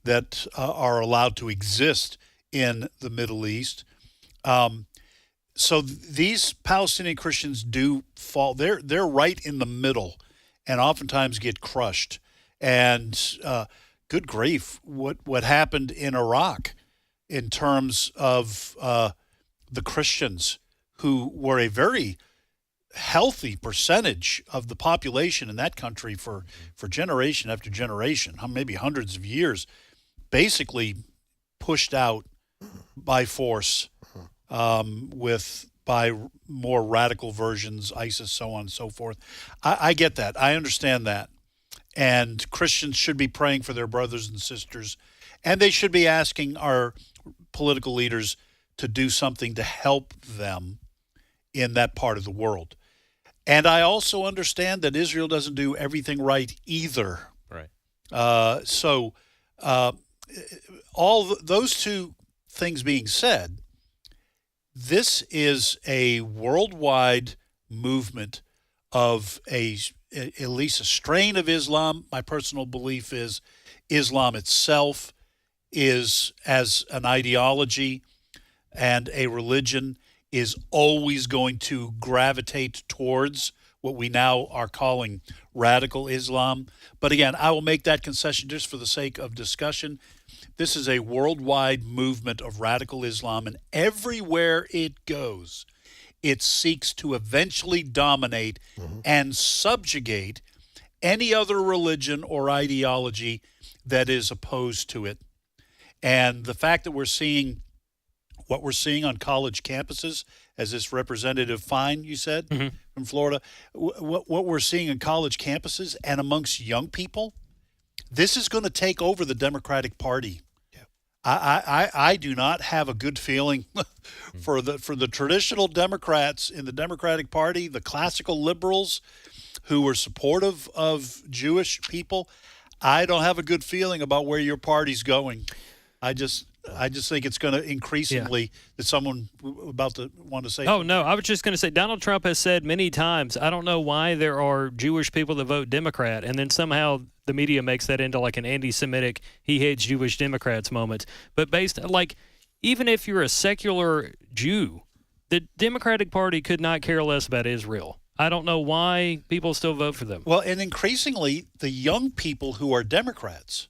that are allowed to exist in the Middle East. So these Palestinian Christians do fall. They're right in the middle and oftentimes get crushed. And good grief, what happened in Iraq in terms of the Christians, who were a very healthy percentage of the population in that country for generation after generation, maybe hundreds of years, basically pushed out by force by more radical versions, ISIS, so on and so forth. I get that. I understand that. And Christians should be praying for their brothers and sisters, and they should be asking our political leaders to do something to help them in that part of the world. And I also understand that Israel doesn't do everything right either. Right. So those two things being said, this is a worldwide movement of at least a strain of Islam. My personal belief is Islam itself is, as an ideology and a religion, is always going to gravitate towards what we now are calling radical Islam. But again, I will make that concession just for the sake of discussion. This is a worldwide movement of radical Islam, and everywhere it goes, it seeks to eventually dominate and subjugate any other religion or ideology that is opposed to it. And the fact that we're seeing what we're seeing on college campuses, as this Representative Fine, you said, from Florida, what we're seeing in college campuses and amongst young people, this is going to take over the Democratic Party. I do not have a good feeling for the traditional Democrats in the Democratic Party, the classical liberals who were supportive of Jewish people. I don't have a good feeling about where your party's going. I just think it's going to increasingly that someone about to want to say. Oh, no, I was just going to say Donald Trump has said many times, I don't know why there are Jewish people that vote Democrat, and then somehow the media makes that into like an anti-Semitic, he hates Jewish Democrats moment. But even if you're a secular Jew, The Democratic Party could not care less about Israel. I don't know why people still vote for them. Well, and increasingly, the young people who are Democrats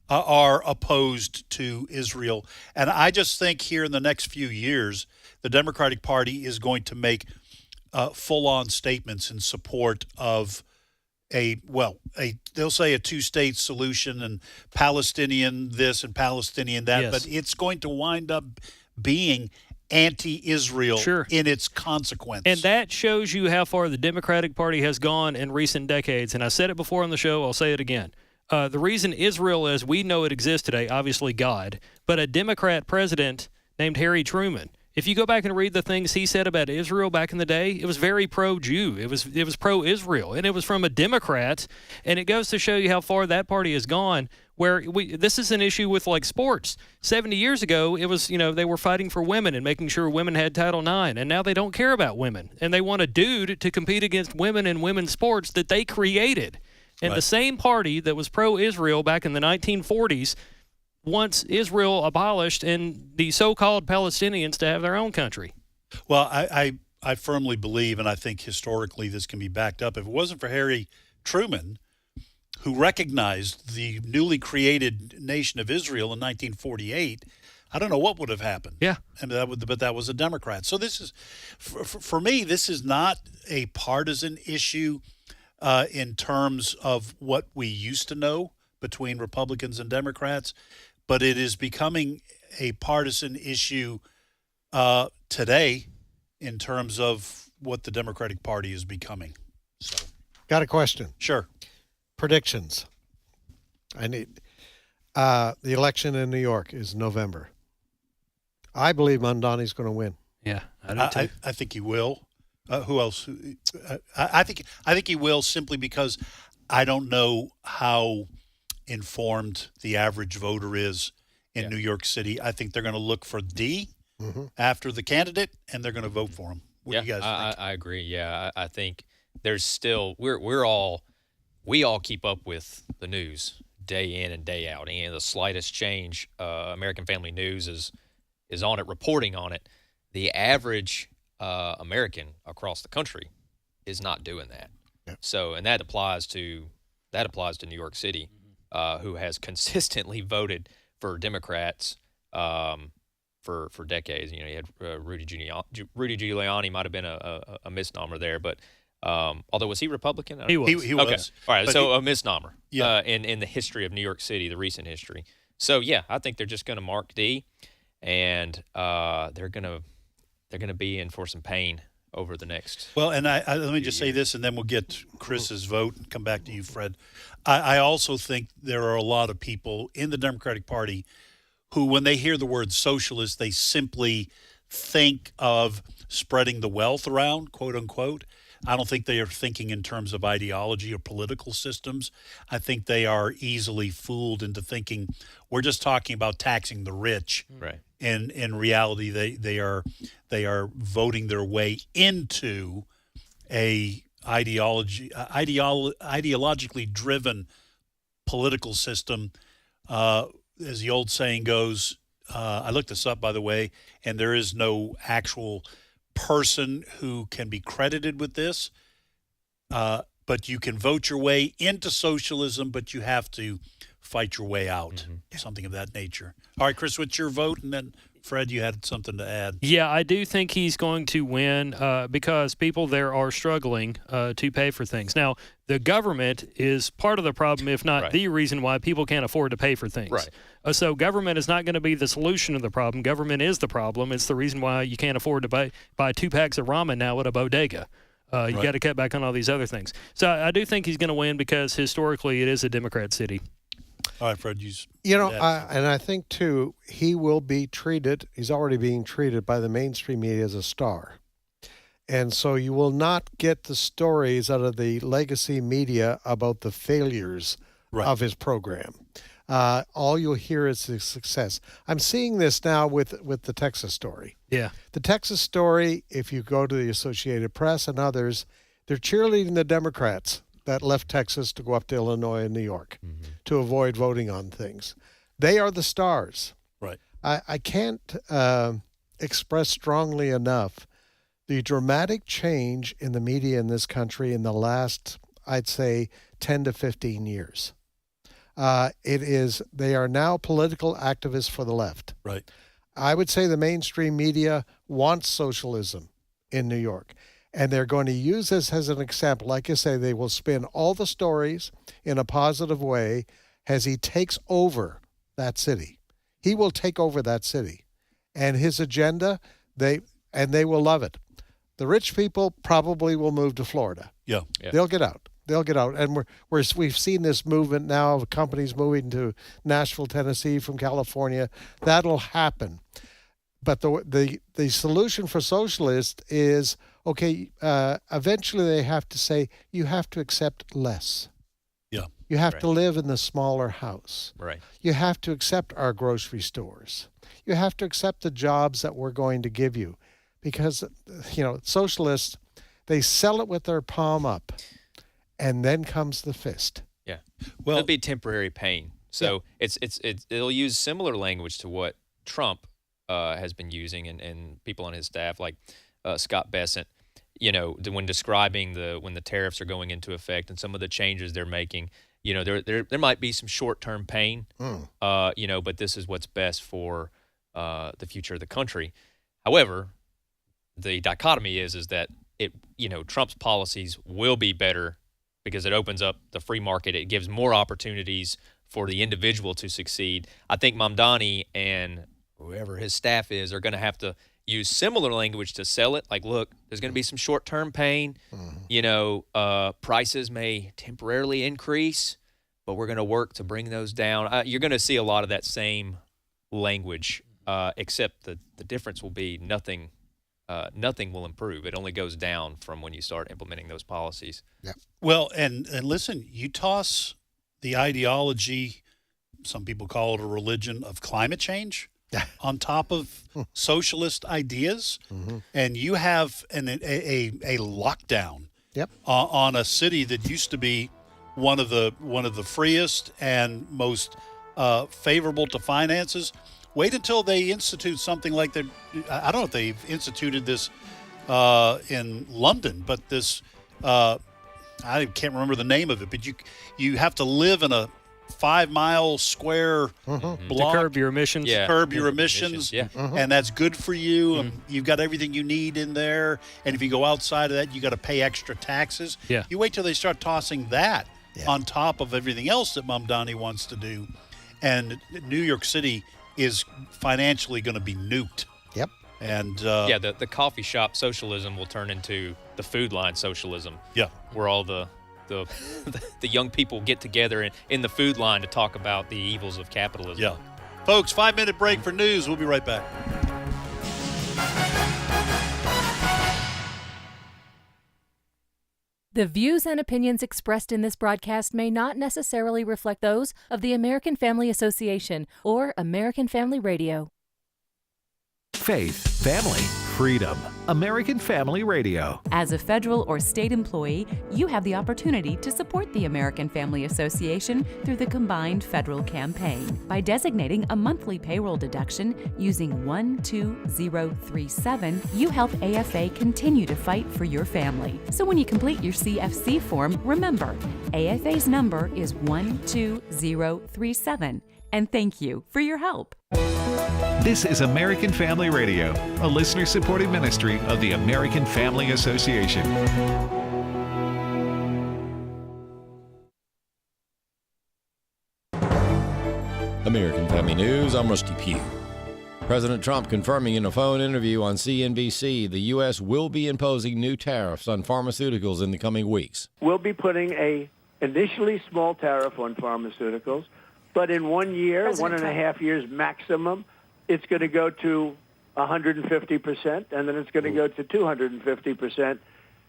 are opposed to Israel. And I just think here in the next few years, the Democratic Party is going to make full-on statements in support of they'll say a two-state solution and Palestinian this and Palestinian that, Yes. but it's going to wind up being anti-Israel in its consequence. And that shows you how far the Democratic Party has gone in recent decades. And I said it before on the show, I'll say it again. The reason Israel as we know it exists today, obviously God, but a Democrat president named Harry Truman. If you go back and read the things he said about Israel back in the day, it was very pro-Jew. It was pro-Israel, and it was from a Democrat. And it goes to show you how far that party has gone. Where this is an issue with like sports. 70 years ago, it was they were fighting for women and making sure women had Title IX, and now they don't care about women, and they want a dude to compete against women in women's sports that they created. And the same party that was pro-Israel back in the 1940s wants Israel abolished and the so-called Palestinians to have their own country. Well, I firmly believe, and I think historically this can be backed up, if it wasn't for Harry Truman, who recognized the newly created nation of Israel in 1948, I don't know what would have happened. Yeah. And that was a Democrat. So this is, for me, this is not a partisan issue in terms of what we used to know between Republicans and Democrats, but it is becoming a partisan issue today in terms of what the Democratic Party is becoming. So, got a question? Sure. Predictions. I need the election in New York is November. I believe Mondani's going to win. Yeah, I do too. I think he will. Who else? I think he will simply because I don't know how informed the average voter is in New York City. I think they're going to look for D after the candidate, and they're going to vote for him. What do you guys think? I agree. Yeah, I think there's still we all keep up with the news day in and day out, and the slightest change, American Family News is on it, reporting on it. The average American across the country is not doing that. Yep. So, and that applies to New York City, who has consistently voted for Democrats for decades. You had Rudy Giuliani might have been a misnomer there, but although was he Republican? He was. He was. Okay. All right. But So a misnomer. Yeah. In the history of New York City, the recent history. So yeah, I think they're just going to mark D, and they're going to be in for some pain over the next. Well, and I let me just say this, and then we'll get Chris's vote and come back to you, Fred. I also think there are a lot of people in the Democratic Party who, when they hear the word socialist, they simply think of spreading the wealth around, quote unquote. I don't think they are thinking in terms of ideology or political systems. I think they are easily fooled into thinking we're just talking about taxing the rich. Right. And in reality, they are voting their way into a ideologically driven political system. As the old saying goes, I looked this up, by the way, and there is no actual person who can be credited with this. But you can vote your way into socialism, but you have to fight your way out, something of that nature. All right, Chris, what's your vote? And then, Fred, you had something to add. Yeah, I do think he's going to win because people there are struggling to pay for things. Now, the government is part of the problem, if not the reason why people can't afford to pay for things. Right. So government is not going to be the solution of the problem. Government is the problem. It's the reason why you can't afford to buy 2 packs of ramen now at a bodega. You got to cut back on all these other things. So I do think he's going to win because historically it is a Democrat city. All right, Fred, and I think, too, he will be treated, he's already being treated by the mainstream media as a star. And so you will not get the stories out of the legacy media about the failures of his program. All you'll hear is the success. I'm seeing this now with the Texas story. Yeah. The Texas story, if you go to the Associated Press and others, they're cheerleading the Democrats that left Texas to go up to Illinois and New York to avoid voting on things. They are the stars. Right. I can't express strongly enough the dramatic change in the media in this country in the last, I'd say, 10 to 15 years. They are now political activists for the left. Right. I would say the mainstream media wants socialism in New York. And they're going to use this as an example. Like I say, they will spin all the stories in a positive way as he takes over that city. He will take over that city. And his agenda, they will love it. The rich people probably will move to Florida. Yeah. They'll get out. They'll get out. And we've seen this movement now of companies moving to Nashville, Tennessee from California. That'll happen. But the solution for socialists is, okay, eventually they have to say, you have to accept less. Yeah. You have to live in the smaller house. Right. You have to accept our grocery stores. You have to accept the jobs that we're going to give you. Because, socialists, they sell it with their palm up. And then comes the fist. Yeah. Well, it'll be temporary pain. So it'll use similar language to what Trump has been using, and people on his staff, like Scott Bessent, when describing when the tariffs are going into effect and some of the changes they're making. There might be some short-term pain, but this is what's best for the future of the country. However, the dichotomy is that Trump's policies will be better because it opens up the free market. It gives more opportunities for the individual to succeed. I think Mamdani and whoever his staff is are going to have to use similar language to sell it. Like, look, there's going to be some short-term pain. Prices may temporarily increase, but we're going to work to bring those down. You're going to see a lot of that same language, except the difference will be nothing will improve. It only goes down from when you start implementing those policies. Yeah. Well, and listen, you toss the ideology, some people call it a religion, of climate change on top of socialist ideas, and you have a lockdown on a city that used to be one of the freest and most favorable to finances. Wait until they institute something like that. I don't know if they've instituted this in London, but this I can't remember the name of it. But you have to live in a 5-mile square block to curb your emissions. Curb your emissions, and that's good for you. And you've got everything you need in there. And if you go outside of that, you got to pay extra taxes. Yeah. You wait till they start tossing that on top of everything else that Mamdani wants to do, and New York City is financially going to be nuked. Yep. And the coffee shop socialism will turn into the food line socialism. Yeah. Where all the young people get together in the food line to talk about the evils of capitalism. Yeah. Folks, 5-minute break for news. We'll be right back. The views and opinions expressed in this broadcast may not necessarily reflect those of the American Family Association or American Family Radio. Faith, family, freedom. American Family Radio. As a federal or state employee, you have the opportunity to support the American Family Association through the combined federal campaign. By designating a monthly payroll deduction using 12037, you help AFA continue to fight for your family. So when you complete your CFC form, remember, AFA's number is 12037. And thank you for your help. This is American Family Radio, a listener-supported ministry of the American Family Association. American Family News, I'm Rusty Pugh. President Trump confirming in a phone interview on CNBC the U.S. will be imposing new tariffs on pharmaceuticals in the coming weeks. We'll be putting a initially small tariff on pharmaceuticals, but in 1 year, 1.5 years maximum, it's going to go to 150%, and then it's going to go to 250%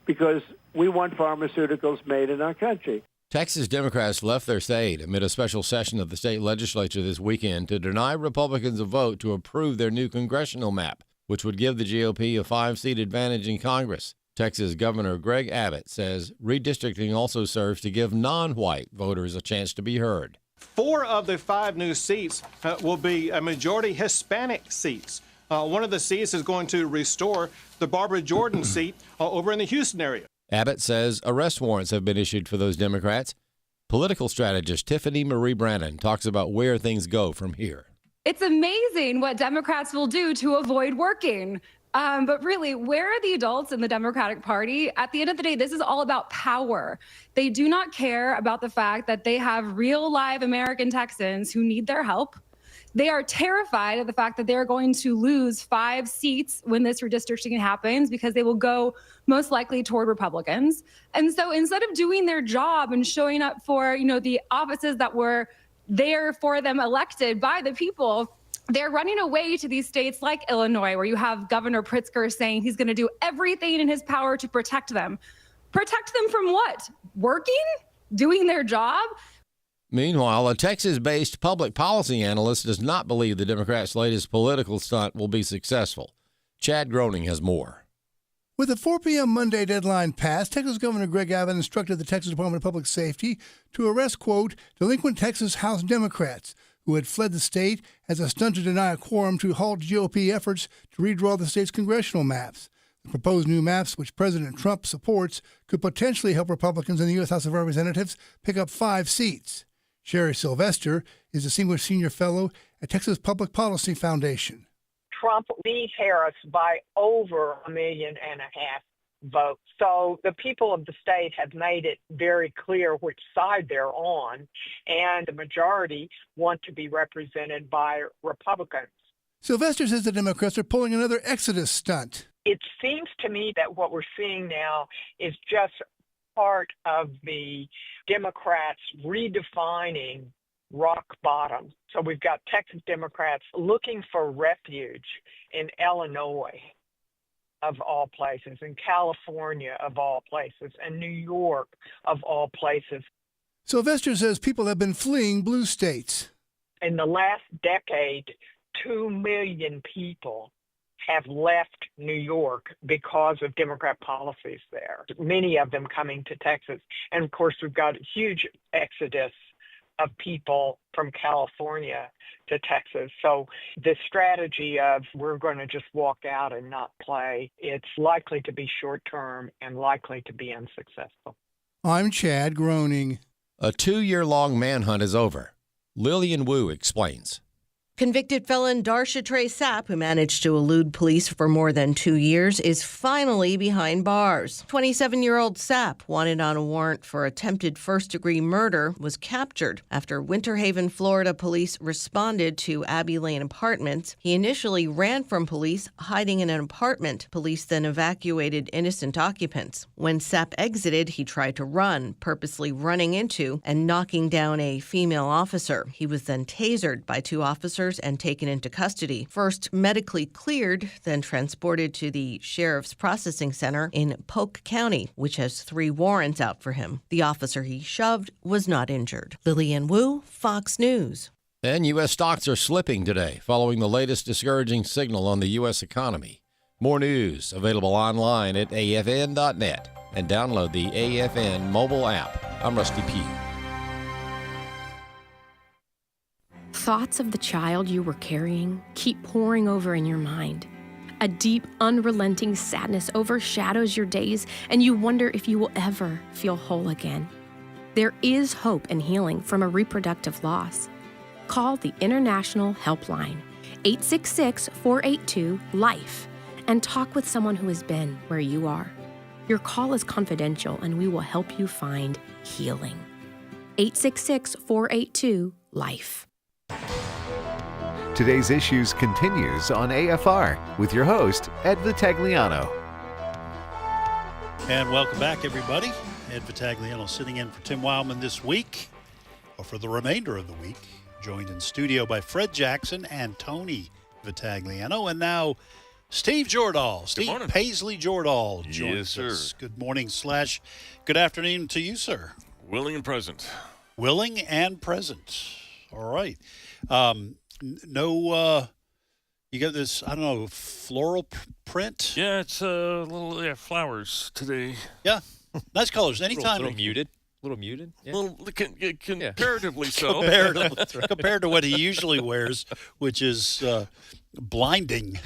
because we want pharmaceuticals made in our country. Texas Democrats left their state amid a special session of the state legislature this weekend to deny Republicans a vote to approve their new congressional map, which would give the GOP a 5-seat advantage in Congress. Texas Governor Greg Abbott says redistricting also serves to give non-white voters a chance to be heard. 4 of the 5 new seats will be a majority Hispanic seats. One of the seats is going to restore the Barbara Jordan seat over in the Houston area. Abbott says arrest warrants have been issued for those Democrats. Political strategist Tiffany Marie Brannon talks about where things go from here. It's amazing what Democrats will do to avoid working. But really, where are the adults in the Democratic Party? At the end of the day, this is all about power. They do not care about the fact that they have real live American Texans who need their help. They are terrified of the fact that they're going to lose 5 seats when this redistricting happens because they will go most likely toward Republicans. And so instead of doing their job and showing up for, the offices that were there for them elected by the people, they're running away to these states like Illinois, where you have Governor Pritzker saying he's going to do everything in his power to protect them. Protect them from what? Working? Doing their job? Meanwhile, a Texas-based public policy analyst does not believe the Democrats' latest political stunt will be successful. Chad Groening has more. With the 4 p.m. Monday deadline passed, Texas Governor Greg Abbott instructed the Texas Department of Public Safety to arrest, quote, delinquent Texas House Democrats who had fled the state as a stunt to deny a quorum to halt GOP efforts to redraw the state's congressional maps. The proposed new maps, which President Trump supports, could potentially help Republicans in the U.S. House of Representatives pick up 5 seats. Sherry Sylvester is a senior fellow at Texas Public Policy Foundation. Trump beat Harris by over 1.5 million votes. So the people of the state have made it very clear which side they're on, and the majority want to be represented by Republicans. Sylvester says the Democrats are pulling another Exodus stunt. It seems to me that what we're seeing now is just part of the Democrats redefining rock bottom. So we've got Texas Democrats looking for refuge in Illinois, of all places, in California, of all places, and New York, of all places. Sylvester says people have been fleeing blue states. In the last decade, 2 million people have left New York because of Democrat policies there, many of them coming to Texas. And of course, we've got a huge exodus of people from California to Texas. So the strategy of we're going to just walk out and not play, it's likely to be short-term and likely to be unsuccessful. I'm Chad Groening. A 2-year-long manhunt is over. Lillian Wu explains. Convicted felon Darsha Trey Sapp, who managed to elude police for more than 2 years, is finally behind bars. 27-year-old Sapp, wanted on a warrant for attempted first-degree murder, was captured after Winter Haven, Florida police responded to Abbey Lane Apartments. He initially ran from police, hiding in an apartment. Police then evacuated innocent occupants. When Sapp exited, he tried to run, purposely running into and knocking down a female officer. He was then tasered by 2 officers and taken into custody. First medically cleared, then transported to the Sheriff's Processing Center in Polk County, which has 3 warrants out for him. The officer he shoved was not injured. Lillian Wu, Fox News. And U.S. stocks are slipping today, following the latest discouraging signal on the U.S. economy. More news available online at afn.net and download the AFN mobile app. I'm Rusty Pugh. Thoughts of the child you were carrying keep pouring over in your mind. A deep, unrelenting sadness overshadows your days, and you wonder if you will ever feel whole again. There is hope and healing from a reproductive loss. Call the International Helpline, 866-482-LIFE, and talk with someone who has been where you are. Your call is confidential, and we will help you find healing. 866-482-LIFE. Today's Issues continues on AFR with your host, Ed Vitagliano. And welcome back, everybody. Ed Vitagliano sitting in for Tim Wildman this week, or for the remainder of the week, joined in studio by Fred Jackson and Tony Vitagliano. And now, Steve Jordahl, Steve Paisley Jordahl joins us. Good morning / good afternoon to you, sir. Willing and present. Willing and present. All right. You got this, I don't know, floral print? Yeah, it's a little flowers today. Yeah, nice colors. Anytime. A little muted. little muted. Yeah. Well, comparatively so. Compared to what he usually wears, which is blinding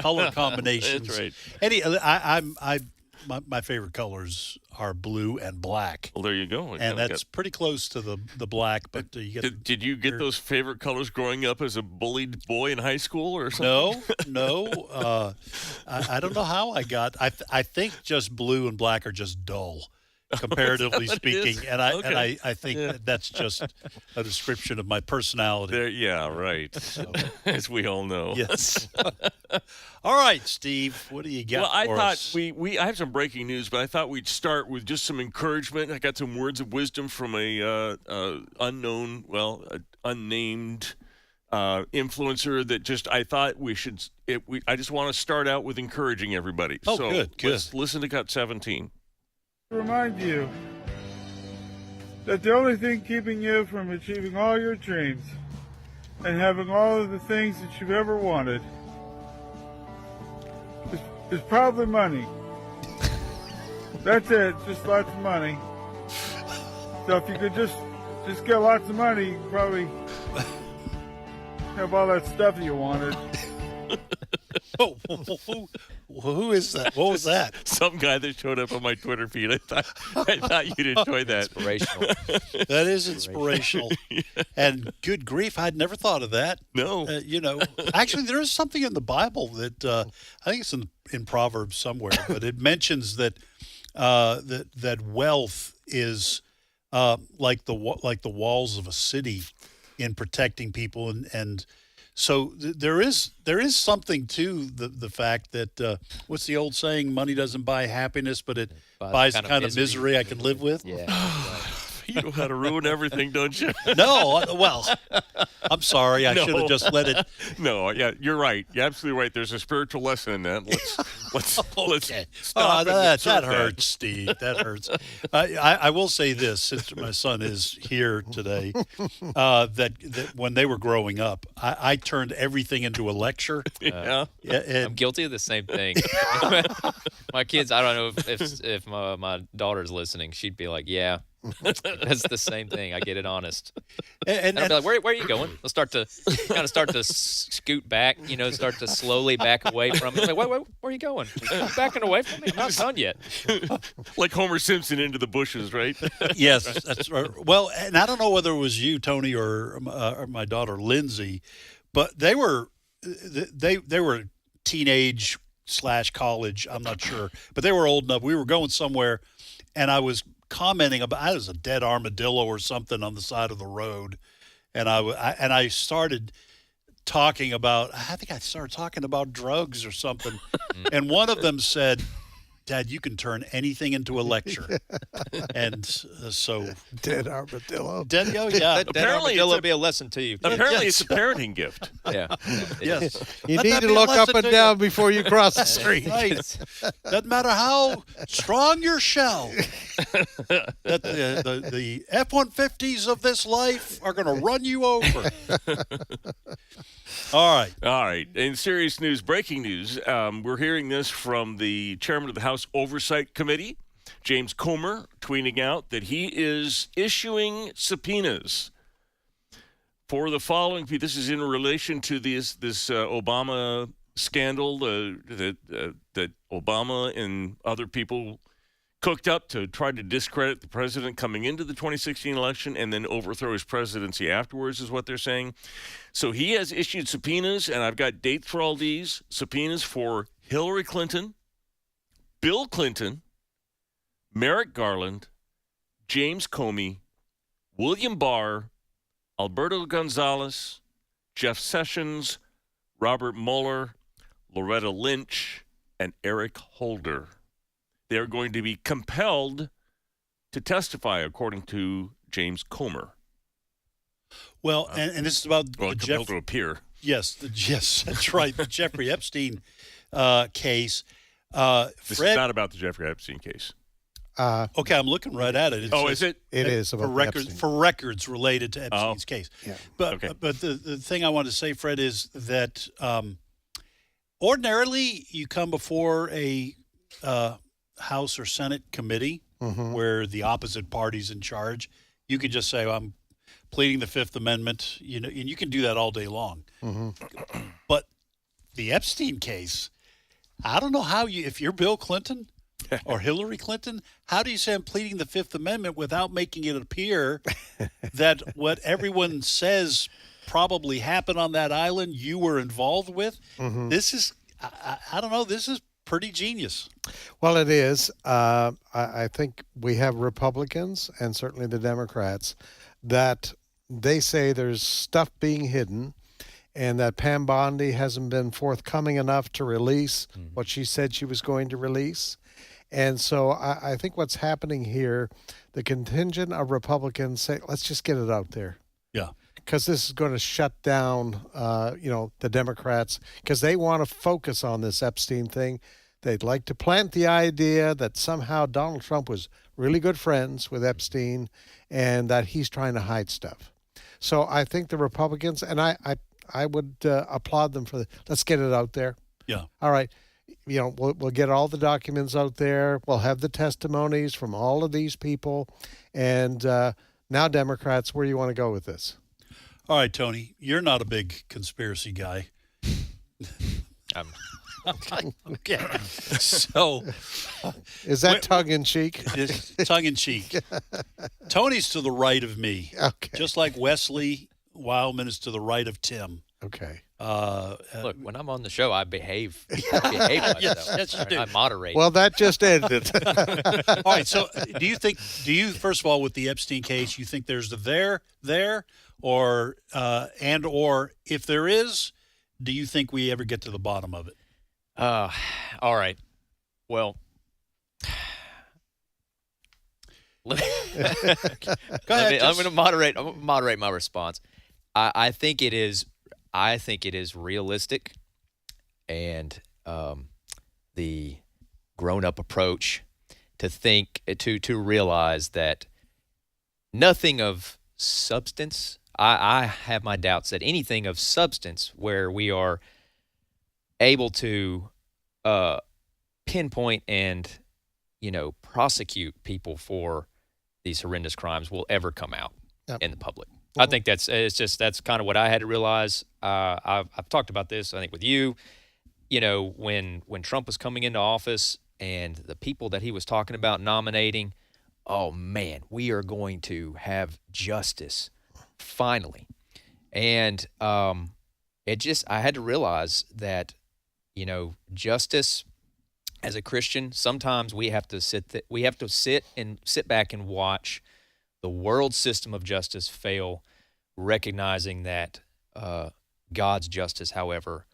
color combinations. That's right. My favorite colors are blue and black. Well, there you go. And that's pretty close to the black. But you get did you get those favorite colors growing up as a bullied boy in high school or something? No. I don't know how I got. I think just blue and black are just dull, comparatively speaking. And I think that's just a description of my personality. Yeah, right. So, as we all know. Yes. All right, Steve, what do you got? Well, I for thought us? I have some breaking news, but I thought we'd start with just some encouragement. I got some words of wisdom from a unnamed influencer that just I thought we should. I just want to start out with encouraging everybody. Oh, so good. Let's listen to Cut 17. Remind you that the only thing keeping you from achieving all your dreams and having all of the things that you've ever wanted is probably money. That's it, just lots of money. So if you could just get lots of money, you could probably have all that stuff that you wanted. Who is that? What was that? Some guy that showed up on my Twitter feed. I thought you'd enjoy that. Inspirational. That is inspirational. Yeah. And good grief, I'd never thought of that. No. Actually, there is something in the Bible that I think it's in Proverbs somewhere, but it mentions that that wealth is like the walls of a city in protecting people and so there is something to the fact that what's the old saying? Money doesn't buy happiness, but it buys the kind of misery I can live with. Yeah. You know how to ruin everything, don't you? No, well, I'm sorry. I should have just let it. No, yeah, you're right. You're absolutely right. There's a spiritual lesson in that. Let's stop. That hurts, Steve. That hurts. I will say this, since my son is here today, that when they were growing up, I turned everything into a lecture. Yeah, I'm guilty of the same thing. My kids, I don't know if my daughter's listening, she'd be like, yeah. That's the same thing. I get it honest. And I'll be like, where are you going? They'll start to scoot back, start to slowly back away from me. Like, where are you going? You're backing away from me? I'm not done yet. Like Homer Simpson into the bushes, right? Yes, that's right. Well, and I don't know whether it was you, Tony, or my daughter, Lindsay, but they were teenage / college. I'm not sure, but they were old enough. We were going somewhere, and I was commenting about I was a dead armadillo or something on the side of the road, and I started talking about drugs or something, and one of them said, "Dad, you can turn anything into a lecture," and so dead armadillo. Dead armadillo will be a lesson to you. Apparently, it's a parenting gift. Yeah. Yes. You need to look up and down before you cross the street. Right. Doesn't matter how strong your shell. That the F-150s of this life are going to run you over. All right. In serious news, breaking news, we're hearing this from the chairman of the House Oversight Committee, James Comer, tweeting out that he is issuing subpoenas for the following. This is in relation to this Obama scandal that Obama and other people cooked up to try to discredit the president coming into the 2016 election and then overthrow his presidency afterwards, is what they're saying. So he has issued subpoenas, and I've got dates for all these subpoenas for Hillary Clinton, Bill Clinton, Merrick Garland, James Comey, William Barr, Alberto Gonzales, Jeff Sessions, Robert Mueller, Loretta Lynch, and Eric Holder. They are going to be compelled to testify, according to James Comer. Well, and this is about compelled to appear. Yes, that's right. The Jeffrey Epstein case. This is not about the Jeffrey Epstein case. Okay, I'm looking right at it. Is it? It is about for records related to Epstein's case. Yeah. But the thing I want to say, Fred, is that ordinarily you come before a House or Senate committee where the opposite party's in charge. You could just say, well, I'm pleading the Fifth Amendment, and you can do that all day long. But the Epstein case, I don't know how if you're Bill Clinton or Hillary Clinton, how do you say I'm pleading the Fifth Amendment without making it appear that what everyone says probably happened on that island you were involved with? This is, I don't know, this is pretty genius. Well, it is. I think we have Republicans and certainly the Democrats that they say there's stuff being hidden and that Pam Bondi hasn't been forthcoming enough to release what she said she was going to release. And so I think what's happening here, the contingent of Republicans say, let's just get it out there. Yeah. Because this is going to shut down, the Democrats, because they want to focus on this Epstein thing. They'd like to plant the idea that somehow Donald Trump was really good friends with Epstein and that he's trying to hide stuff. So I think the Republicans, and I would applaud them for let's get it out there. Yeah. All right. We'll get all the documents out there. We'll have the testimonies from all of these people. And now, Democrats, where do you want to go with this? All right, Tony, you're not a big conspiracy guy. Okay. So, is that tongue in cheek? Tongue in cheek. Tony's to the right of me. Okay. Just like Wesley Wildman is to the right of Tim. Okay. Look, when I'm on the show, I behave. Myself. Yes, you do. I moderate. Well, that just ended. All right. So, do you first of all, with the Epstein case, you think there's the there, or if there is, do you think we ever get to the bottom of it? All right. Well, go ahead. I'm going to moderate my response. I think it is realistic, and the grown-up approach to realize that nothing of substance. I have my doubts that anything of substance where we are able to pinpoint and prosecute people for these horrendous crimes will ever come out in the public. I think that's kind of what I had to realize. I've talked about this, I think, with you. When Trump was coming into office and the people that he was talking about nominating, oh man, we are going to have justice finally. And I had to realize that justice as a Christian, sometimes we have to sit back and watch the world system of justice fail, recognizing that God's justice, however,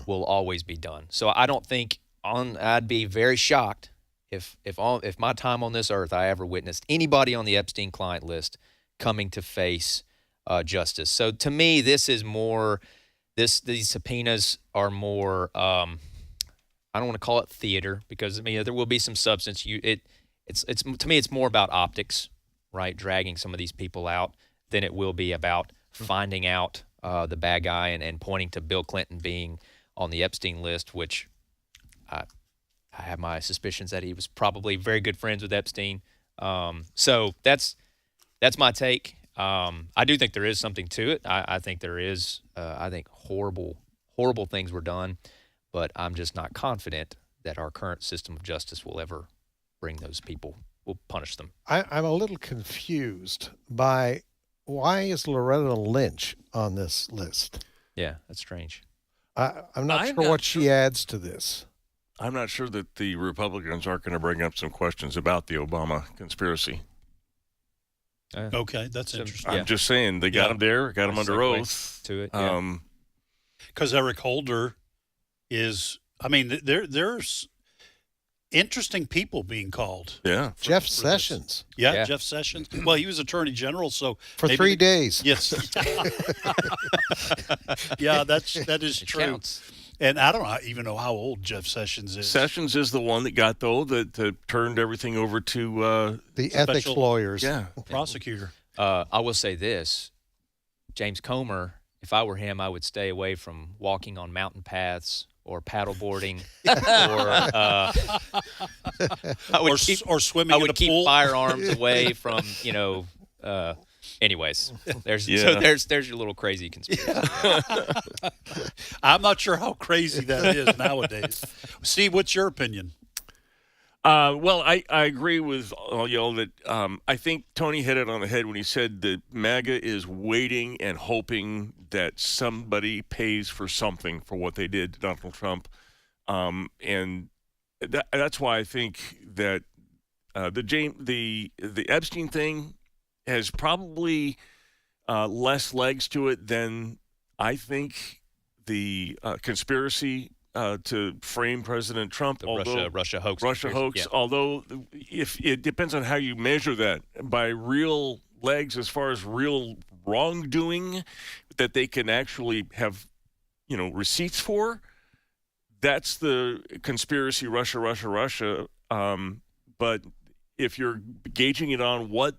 will always be done. So I don't think I'd be very shocked if my time on this earth I ever witnessed anybody on the Epstein client list coming to face justice. So to me, this is more. These subpoenas are more. I don't want to call it theater because there will be some substance. It's to me, it's more about optics, right? Dragging some of these people out than it will be about finding out the bad guy and pointing to Bill Clinton being on the Epstein list, which I have my suspicions that he was probably very good friends with Epstein. So that's my take. I do think there is something to it. I think there is. I think horrible things were done, but I'm just not confident that our current system of justice will ever bring those people, will punish them. I'm a little confused by why is Loretta Lynch on this list? Yeah, that's strange. I'm not sure what she adds to this. I'm not sure that the Republicans aren't going to bring up some questions about the Obama conspiracy. Okay, that's interesting. I'm just saying they got him there, got him under oath to it. Because Eric Holder is, there's interesting people being called. Yeah, Jeff Sessions. Yeah, Jeff Sessions. Well, he was Attorney General, so for 3 days. Yes. Yeah, that is true. Counts. And I don't even know how old Jeff Sessions is. Sessions is the one that got that turned everything over to the ethics lawyers. Yeah, prosecutor. I will say this: James Comer. If I were him, I would stay away from walking on mountain paths or paddleboarding, or or swimming. I would in a keep pool. firearms away from anyways, there's your little crazy conspiracy. I'm not sure how crazy that is nowadays. Steve, what's your opinion? Well, I agree with all y'all that I think Tony hit it on the head when he said that MAGA is waiting and hoping that somebody pays for something for what they did to Donald Trump. And that's why I think that the Epstein thing has probably less legs to it than I think the conspiracy to frame President Trump. The Russia hoax. Yeah. Although if it depends on how you measure that, by real legs as far as real wrongdoing that they can actually have, receipts for, that's the conspiracy Russia. But if you're gauging it on what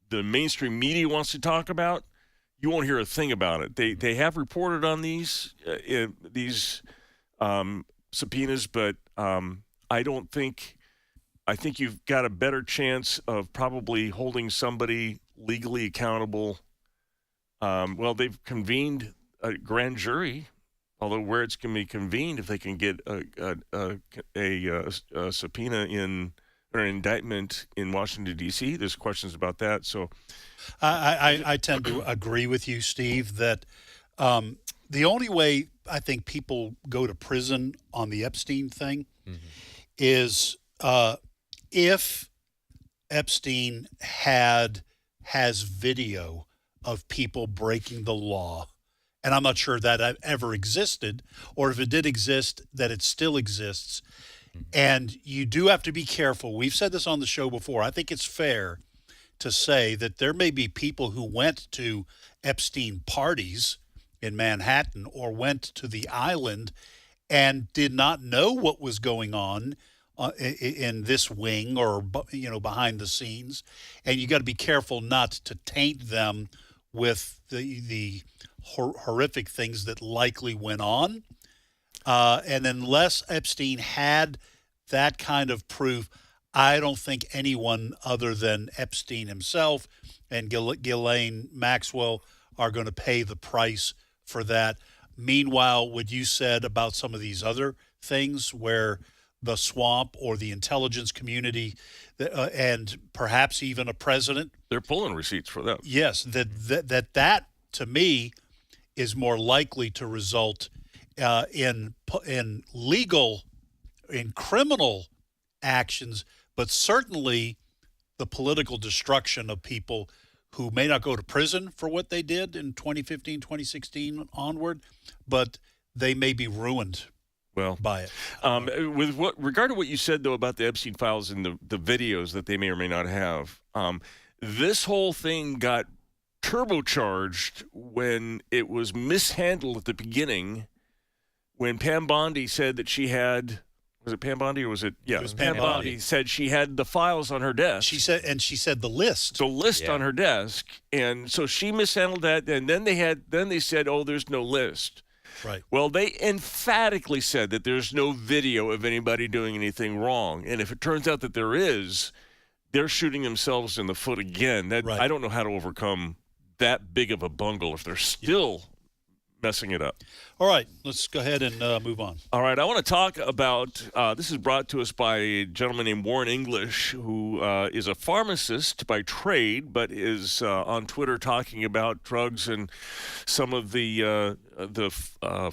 the mainstream media wants to talk about, you won't hear a thing about it. They have reported on these subpoenas, but I think you've got a better chance of probably holding somebody legally accountable. They've convened a grand jury, although where it's going to be convened, if they can get a subpoena or an indictment in Washington, D.C., there's questions about that. So I tend to agree with you, Steve, that the only way I think people go to prison on the Epstein thing is if Epstein has video of people breaking the law. And I'm not sure that ever existed, or if it did exist, that it still exists. And you do have to be careful. We've said this on the show before. I think it's fair to say that there may be people who went to Epstein parties in Manhattan or went to the island and did not know what was going on in this wing or behind the scenes. And you got to be careful not to taint them with the horrific things that likely went on. And unless Epstein had that kind of proof, I don't think anyone other than Epstein himself and Ghislaine Maxwell are going to pay the price for that. Meanwhile, what you said about some of these other things where the swamp or the intelligence community and perhaps even a president, they're pulling receipts for them. Yes, that to me is more likely to result in criminal actions, but certainly the political destruction of people who may not go to prison for what they did in 2015, 2016 onward, but they may be ruined by it. With regard to what you said, though, about the Epstein files and the videos that they may or may not have, this whole thing got turbocharged when it was mishandled at the beginning, when Pam Bondi said that she had... Was it Pam Bondi or was it? Yeah, it was Pam Bondi said she had the files on her desk. She said the list. The list on her desk, and so she mishandled that. And then they said, "Oh, there's no list." Right. Well, they emphatically said that there's no video of anybody doing anything wrong. And if it turns out that there is, they're shooting themselves in the foot again. Right. I don't know how to overcome that big of a bungle if they're still messing it up. All right, let's go ahead and move on. All right, I want to talk about, this is brought to us by a gentleman named Warren English, who is a pharmacist by trade, but is on Twitter talking about drugs and some of the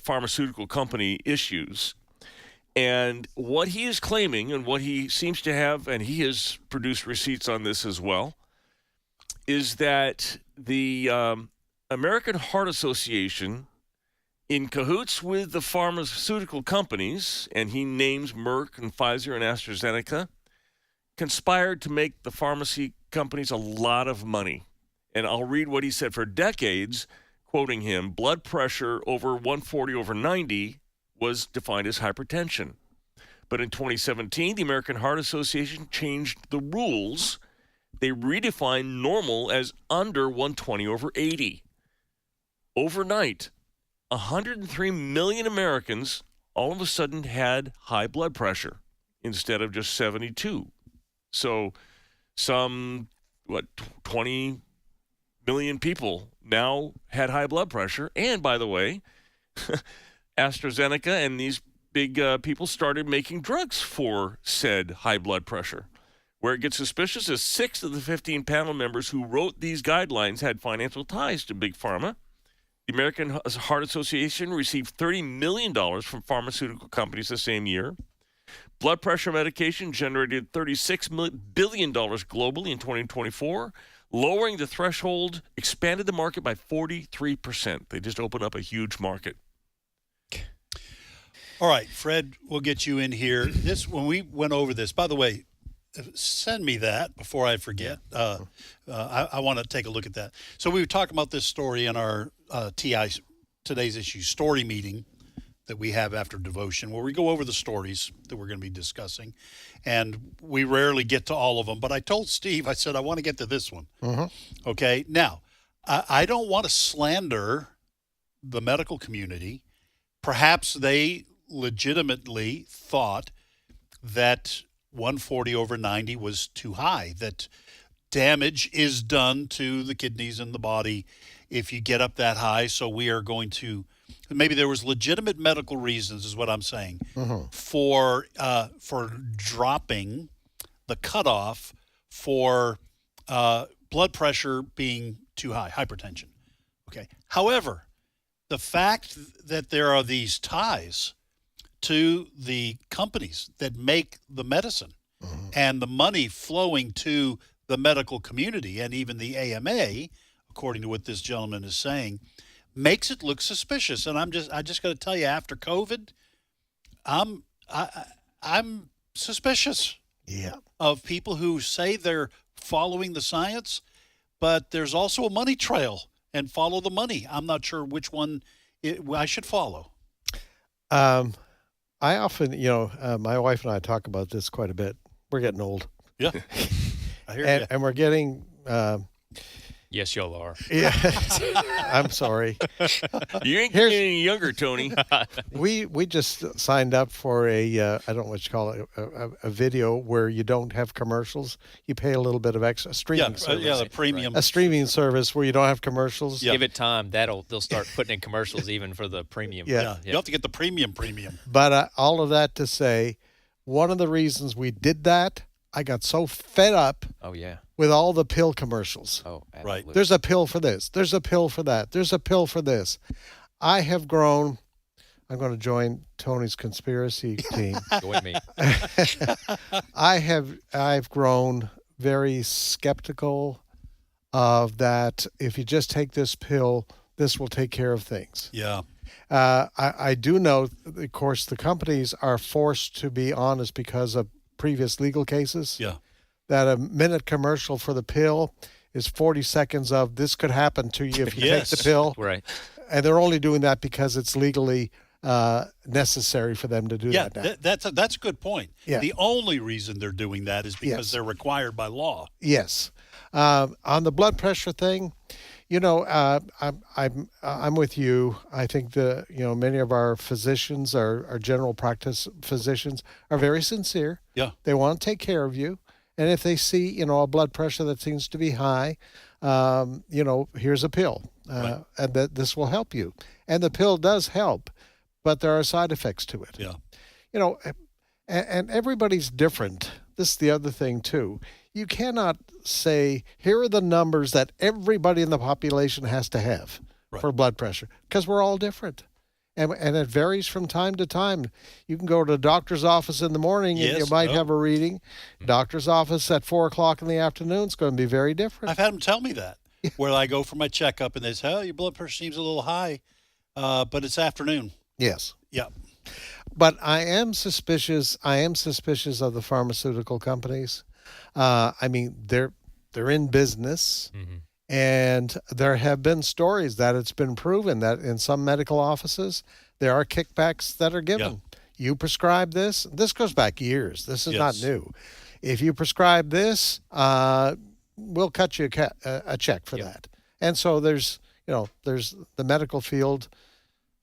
pharmaceutical company issues. And what he is claiming, and what he seems to have, and he has produced receipts on this as well, is that the American Heart Association, in cahoots with the pharmaceutical companies, and he names Merck and Pfizer and AstraZeneca, conspired to make the pharmacy companies a lot of money. And I'll read what he said. For decades, quoting him, blood pressure over 140/90 was defined as hypertension. But in 2017, the American Heart Association changed the rules. They redefined normal as under 120/80. Overnight, 103 million Americans all of a sudden had high blood pressure instead of just 72. So some, 20 million people now had high blood pressure. And by the way, AstraZeneca and these big people started making drugs for said high blood pressure. Where it gets suspicious is 6 of the 15 panel members who wrote these guidelines had financial ties to Big Pharma. The American Heart Association received $30 million from pharmaceutical companies the same year. Blood pressure medication generated $36 billion globally in 2024. Lowering the threshold expanded the market by 43%. They just opened up a huge market. All right, Fred, we'll get you in here. When we went over this, by the way, send me that before I forget. I want to take a look at that. So we were talking about this story in our Today's Issue story meeting that we have after devotion, where we go over the stories that we're going to be discussing. And we rarely get to all of them. But I told Steve, I said, I want to get to this one. Okay. Now, I don't want to slander the medical community. Perhaps they legitimately thought that 140/90 was too high, that damage is done to the kidneys and the body if you get up that high. So we are going to, maybe there was legitimate medical reasons, is what I'm saying, for dropping the cutoff for blood pressure being too high, hypertension. Okay. However, the fact that there are these ties to the companies that make the medicine and the money flowing to the medical community and even the AMA, according to what this gentleman is saying, makes it look suspicious. And I just got to tell you, after COVID, I'm suspicious of people who say they're following the science, but there's also a money trail, and follow the money. I'm not sure which one I should follow. I often, my wife and I talk about this quite a bit. We're getting old. Yeah. I hear you. And we're getting... yes, y'all are. Yeah. I'm sorry. You ain't getting any younger, Tony. We just signed up for I don't know what you call it, a video where you don't have commercials. You pay a little bit of extra streaming service. Yeah, the premium. A streaming service where you don't have commercials. Give it time. They'll start putting in commercials even for the premium. Yeah. You have to get the premium. But all of that to say, one of the reasons we did that, I got so fed up. Oh, yeah. With all the pill commercials. Oh, absolutely. Right. There's a pill for this. There's a pill for that. There's a pill for this. I have grown. I'm going to join Tony's conspiracy team. Join me. I've grown very skeptical of that. If you just take this pill, this will take care of things. Yeah. I do know, of course, the companies are forced to be honest because of previous legal cases. Yeah. That a minute commercial for the pill is 40 seconds of this could happen to you if you take the pill. Right. And they're only doing that because it's legally necessary for them to do that now. That's a good point. Yeah. The only reason they're doing that is because they're required by law. Yes. On the blood pressure thing, I'm with you. I think many of our physicians, our general practice physicians, are very sincere. Yeah. They want to take care of you. And if they see, a blood pressure that seems to be high, here's a pill, and that this will help you. And the pill does help, but there are side effects to it. Yeah. And everybody's different. This is the other thing too. You cannot say, here are the numbers that everybody in the population has to have for blood pressure, because we're all different. And it varies from time to time. You can go to the doctor's office in the morning and you might have a reading. Doctor's office at 4:00 in the afternoon is going to be very different. I've had them tell me that. Where I go for my checkup and they say, your blood pressure seems a little high, but it's afternoon. Yes. Yeah. But I am suspicious of the pharmaceutical companies. They're in business. Mm-hmm. And there have been stories that it's been proven that in some medical offices, there are kickbacks that are given. Yeah. You prescribe this. This goes back years. This is not new. If you prescribe this, we'll cut you a check for that. And so there's the medical field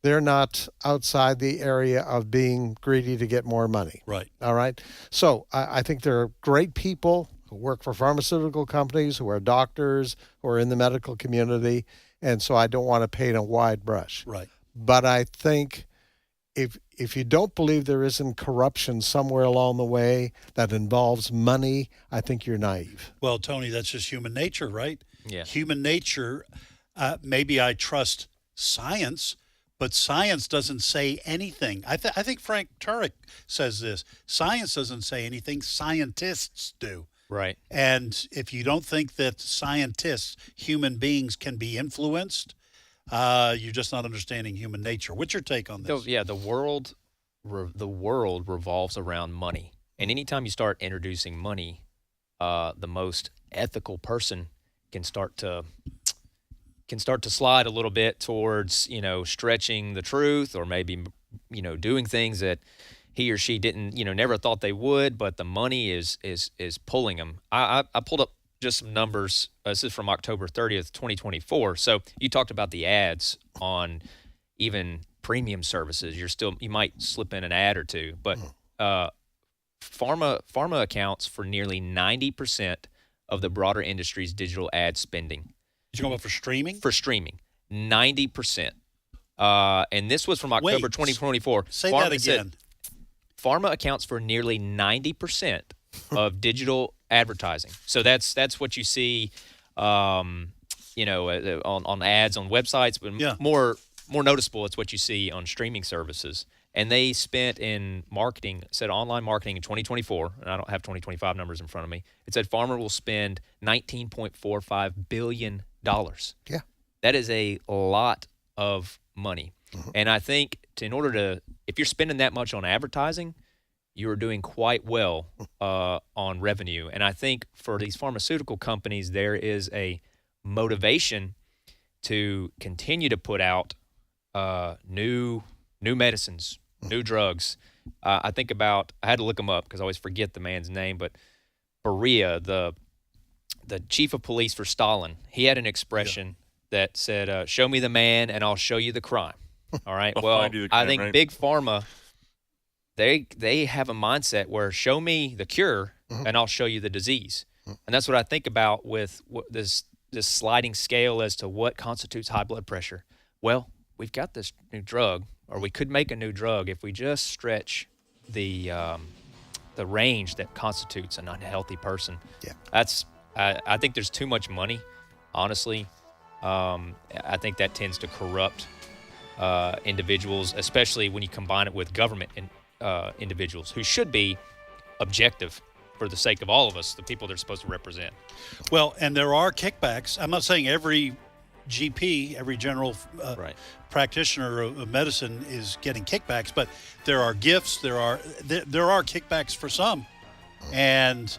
they're not outside the area of being greedy to get more money. Right. All right. So I think there are great people who work for pharmaceutical companies, who are doctors, who are in the medical community. And so I don't want to paint a wide brush. Right. But I think if you don't believe there isn't corruption somewhere along the way that involves money, I think you're naive. Well, Tony, that's just human nature, right? Yeah. Human nature, maybe I trust science, but science doesn't say anything. I think Frank Turek says this. Science doesn't say anything. Scientists do. Right. And if you don't think that scientists, human beings, can be influenced, you're just not understanding human nature. What's your take on this? The world revolves around money, and anytime you start introducing money, the most ethical person can start to slide a little bit towards stretching the truth, or maybe doing things that he or she didn't never thought they would, but the money is pulling them. I pulled up just some numbers. This is from October 30th, 2024. So you talked about the ads on even premium services. You might slip in an ad or two, but pharma accounts for nearly 90% of the broader industry's digital ad spending. You're talking about for streaming? For streaming, 90%. And this was from October 2024. Say that again. Pharma accounts for nearly 90% of digital advertising. So that's what you see, on ads on websites, but more noticeable, it's what you see on streaming services. And they spent in marketing, said online marketing in 2024, and I don't have 2025 numbers in front of me. It said Pharma will spend $19.45 billion. Yeah. That is a lot of money. Mm-hmm. And I think if you're spending that much on advertising, you're doing quite well on revenue. And I think for these pharmaceutical companies, there is a motivation to continue to put out new medicines, new drugs. I had to look them up because I always forget the man's name, but Beria, the chief of police for Stalin, he had an expression that said, show me the man and I'll show you the crime. All right. Well, I think right? Big Pharma, they have a mindset where show me the cure and I'll show you the disease. And that's what I think about with this sliding scale as to what constitutes high blood pressure. Well, we've got this new drug, or we could make a new drug if we just stretch the range that constitutes an unhealthy person. Yeah. I think there's too much money, honestly. I think that tends to corrupt individuals, especially when you combine it with government individuals who should be objective for the sake of all of us, the people they're supposed to represent. Well, and there are kickbacks. I'm not saying every GP, every general practitioner of medicine is getting kickbacks, but there are gifts. There are kickbacks for some. And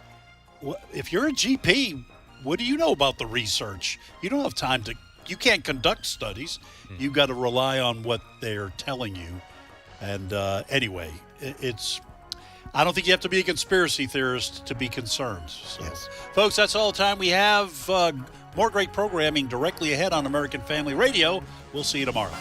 if you're a GP, what do you know about the research? You don't have time you can't conduct studies. You've got to rely on what they're telling you. And anyway, I don't think you have to be a conspiracy theorist to be concerned. So, yes. Folks, that's all the time we have. More great programming directly ahead on American Family Radio. We'll see you tomorrow.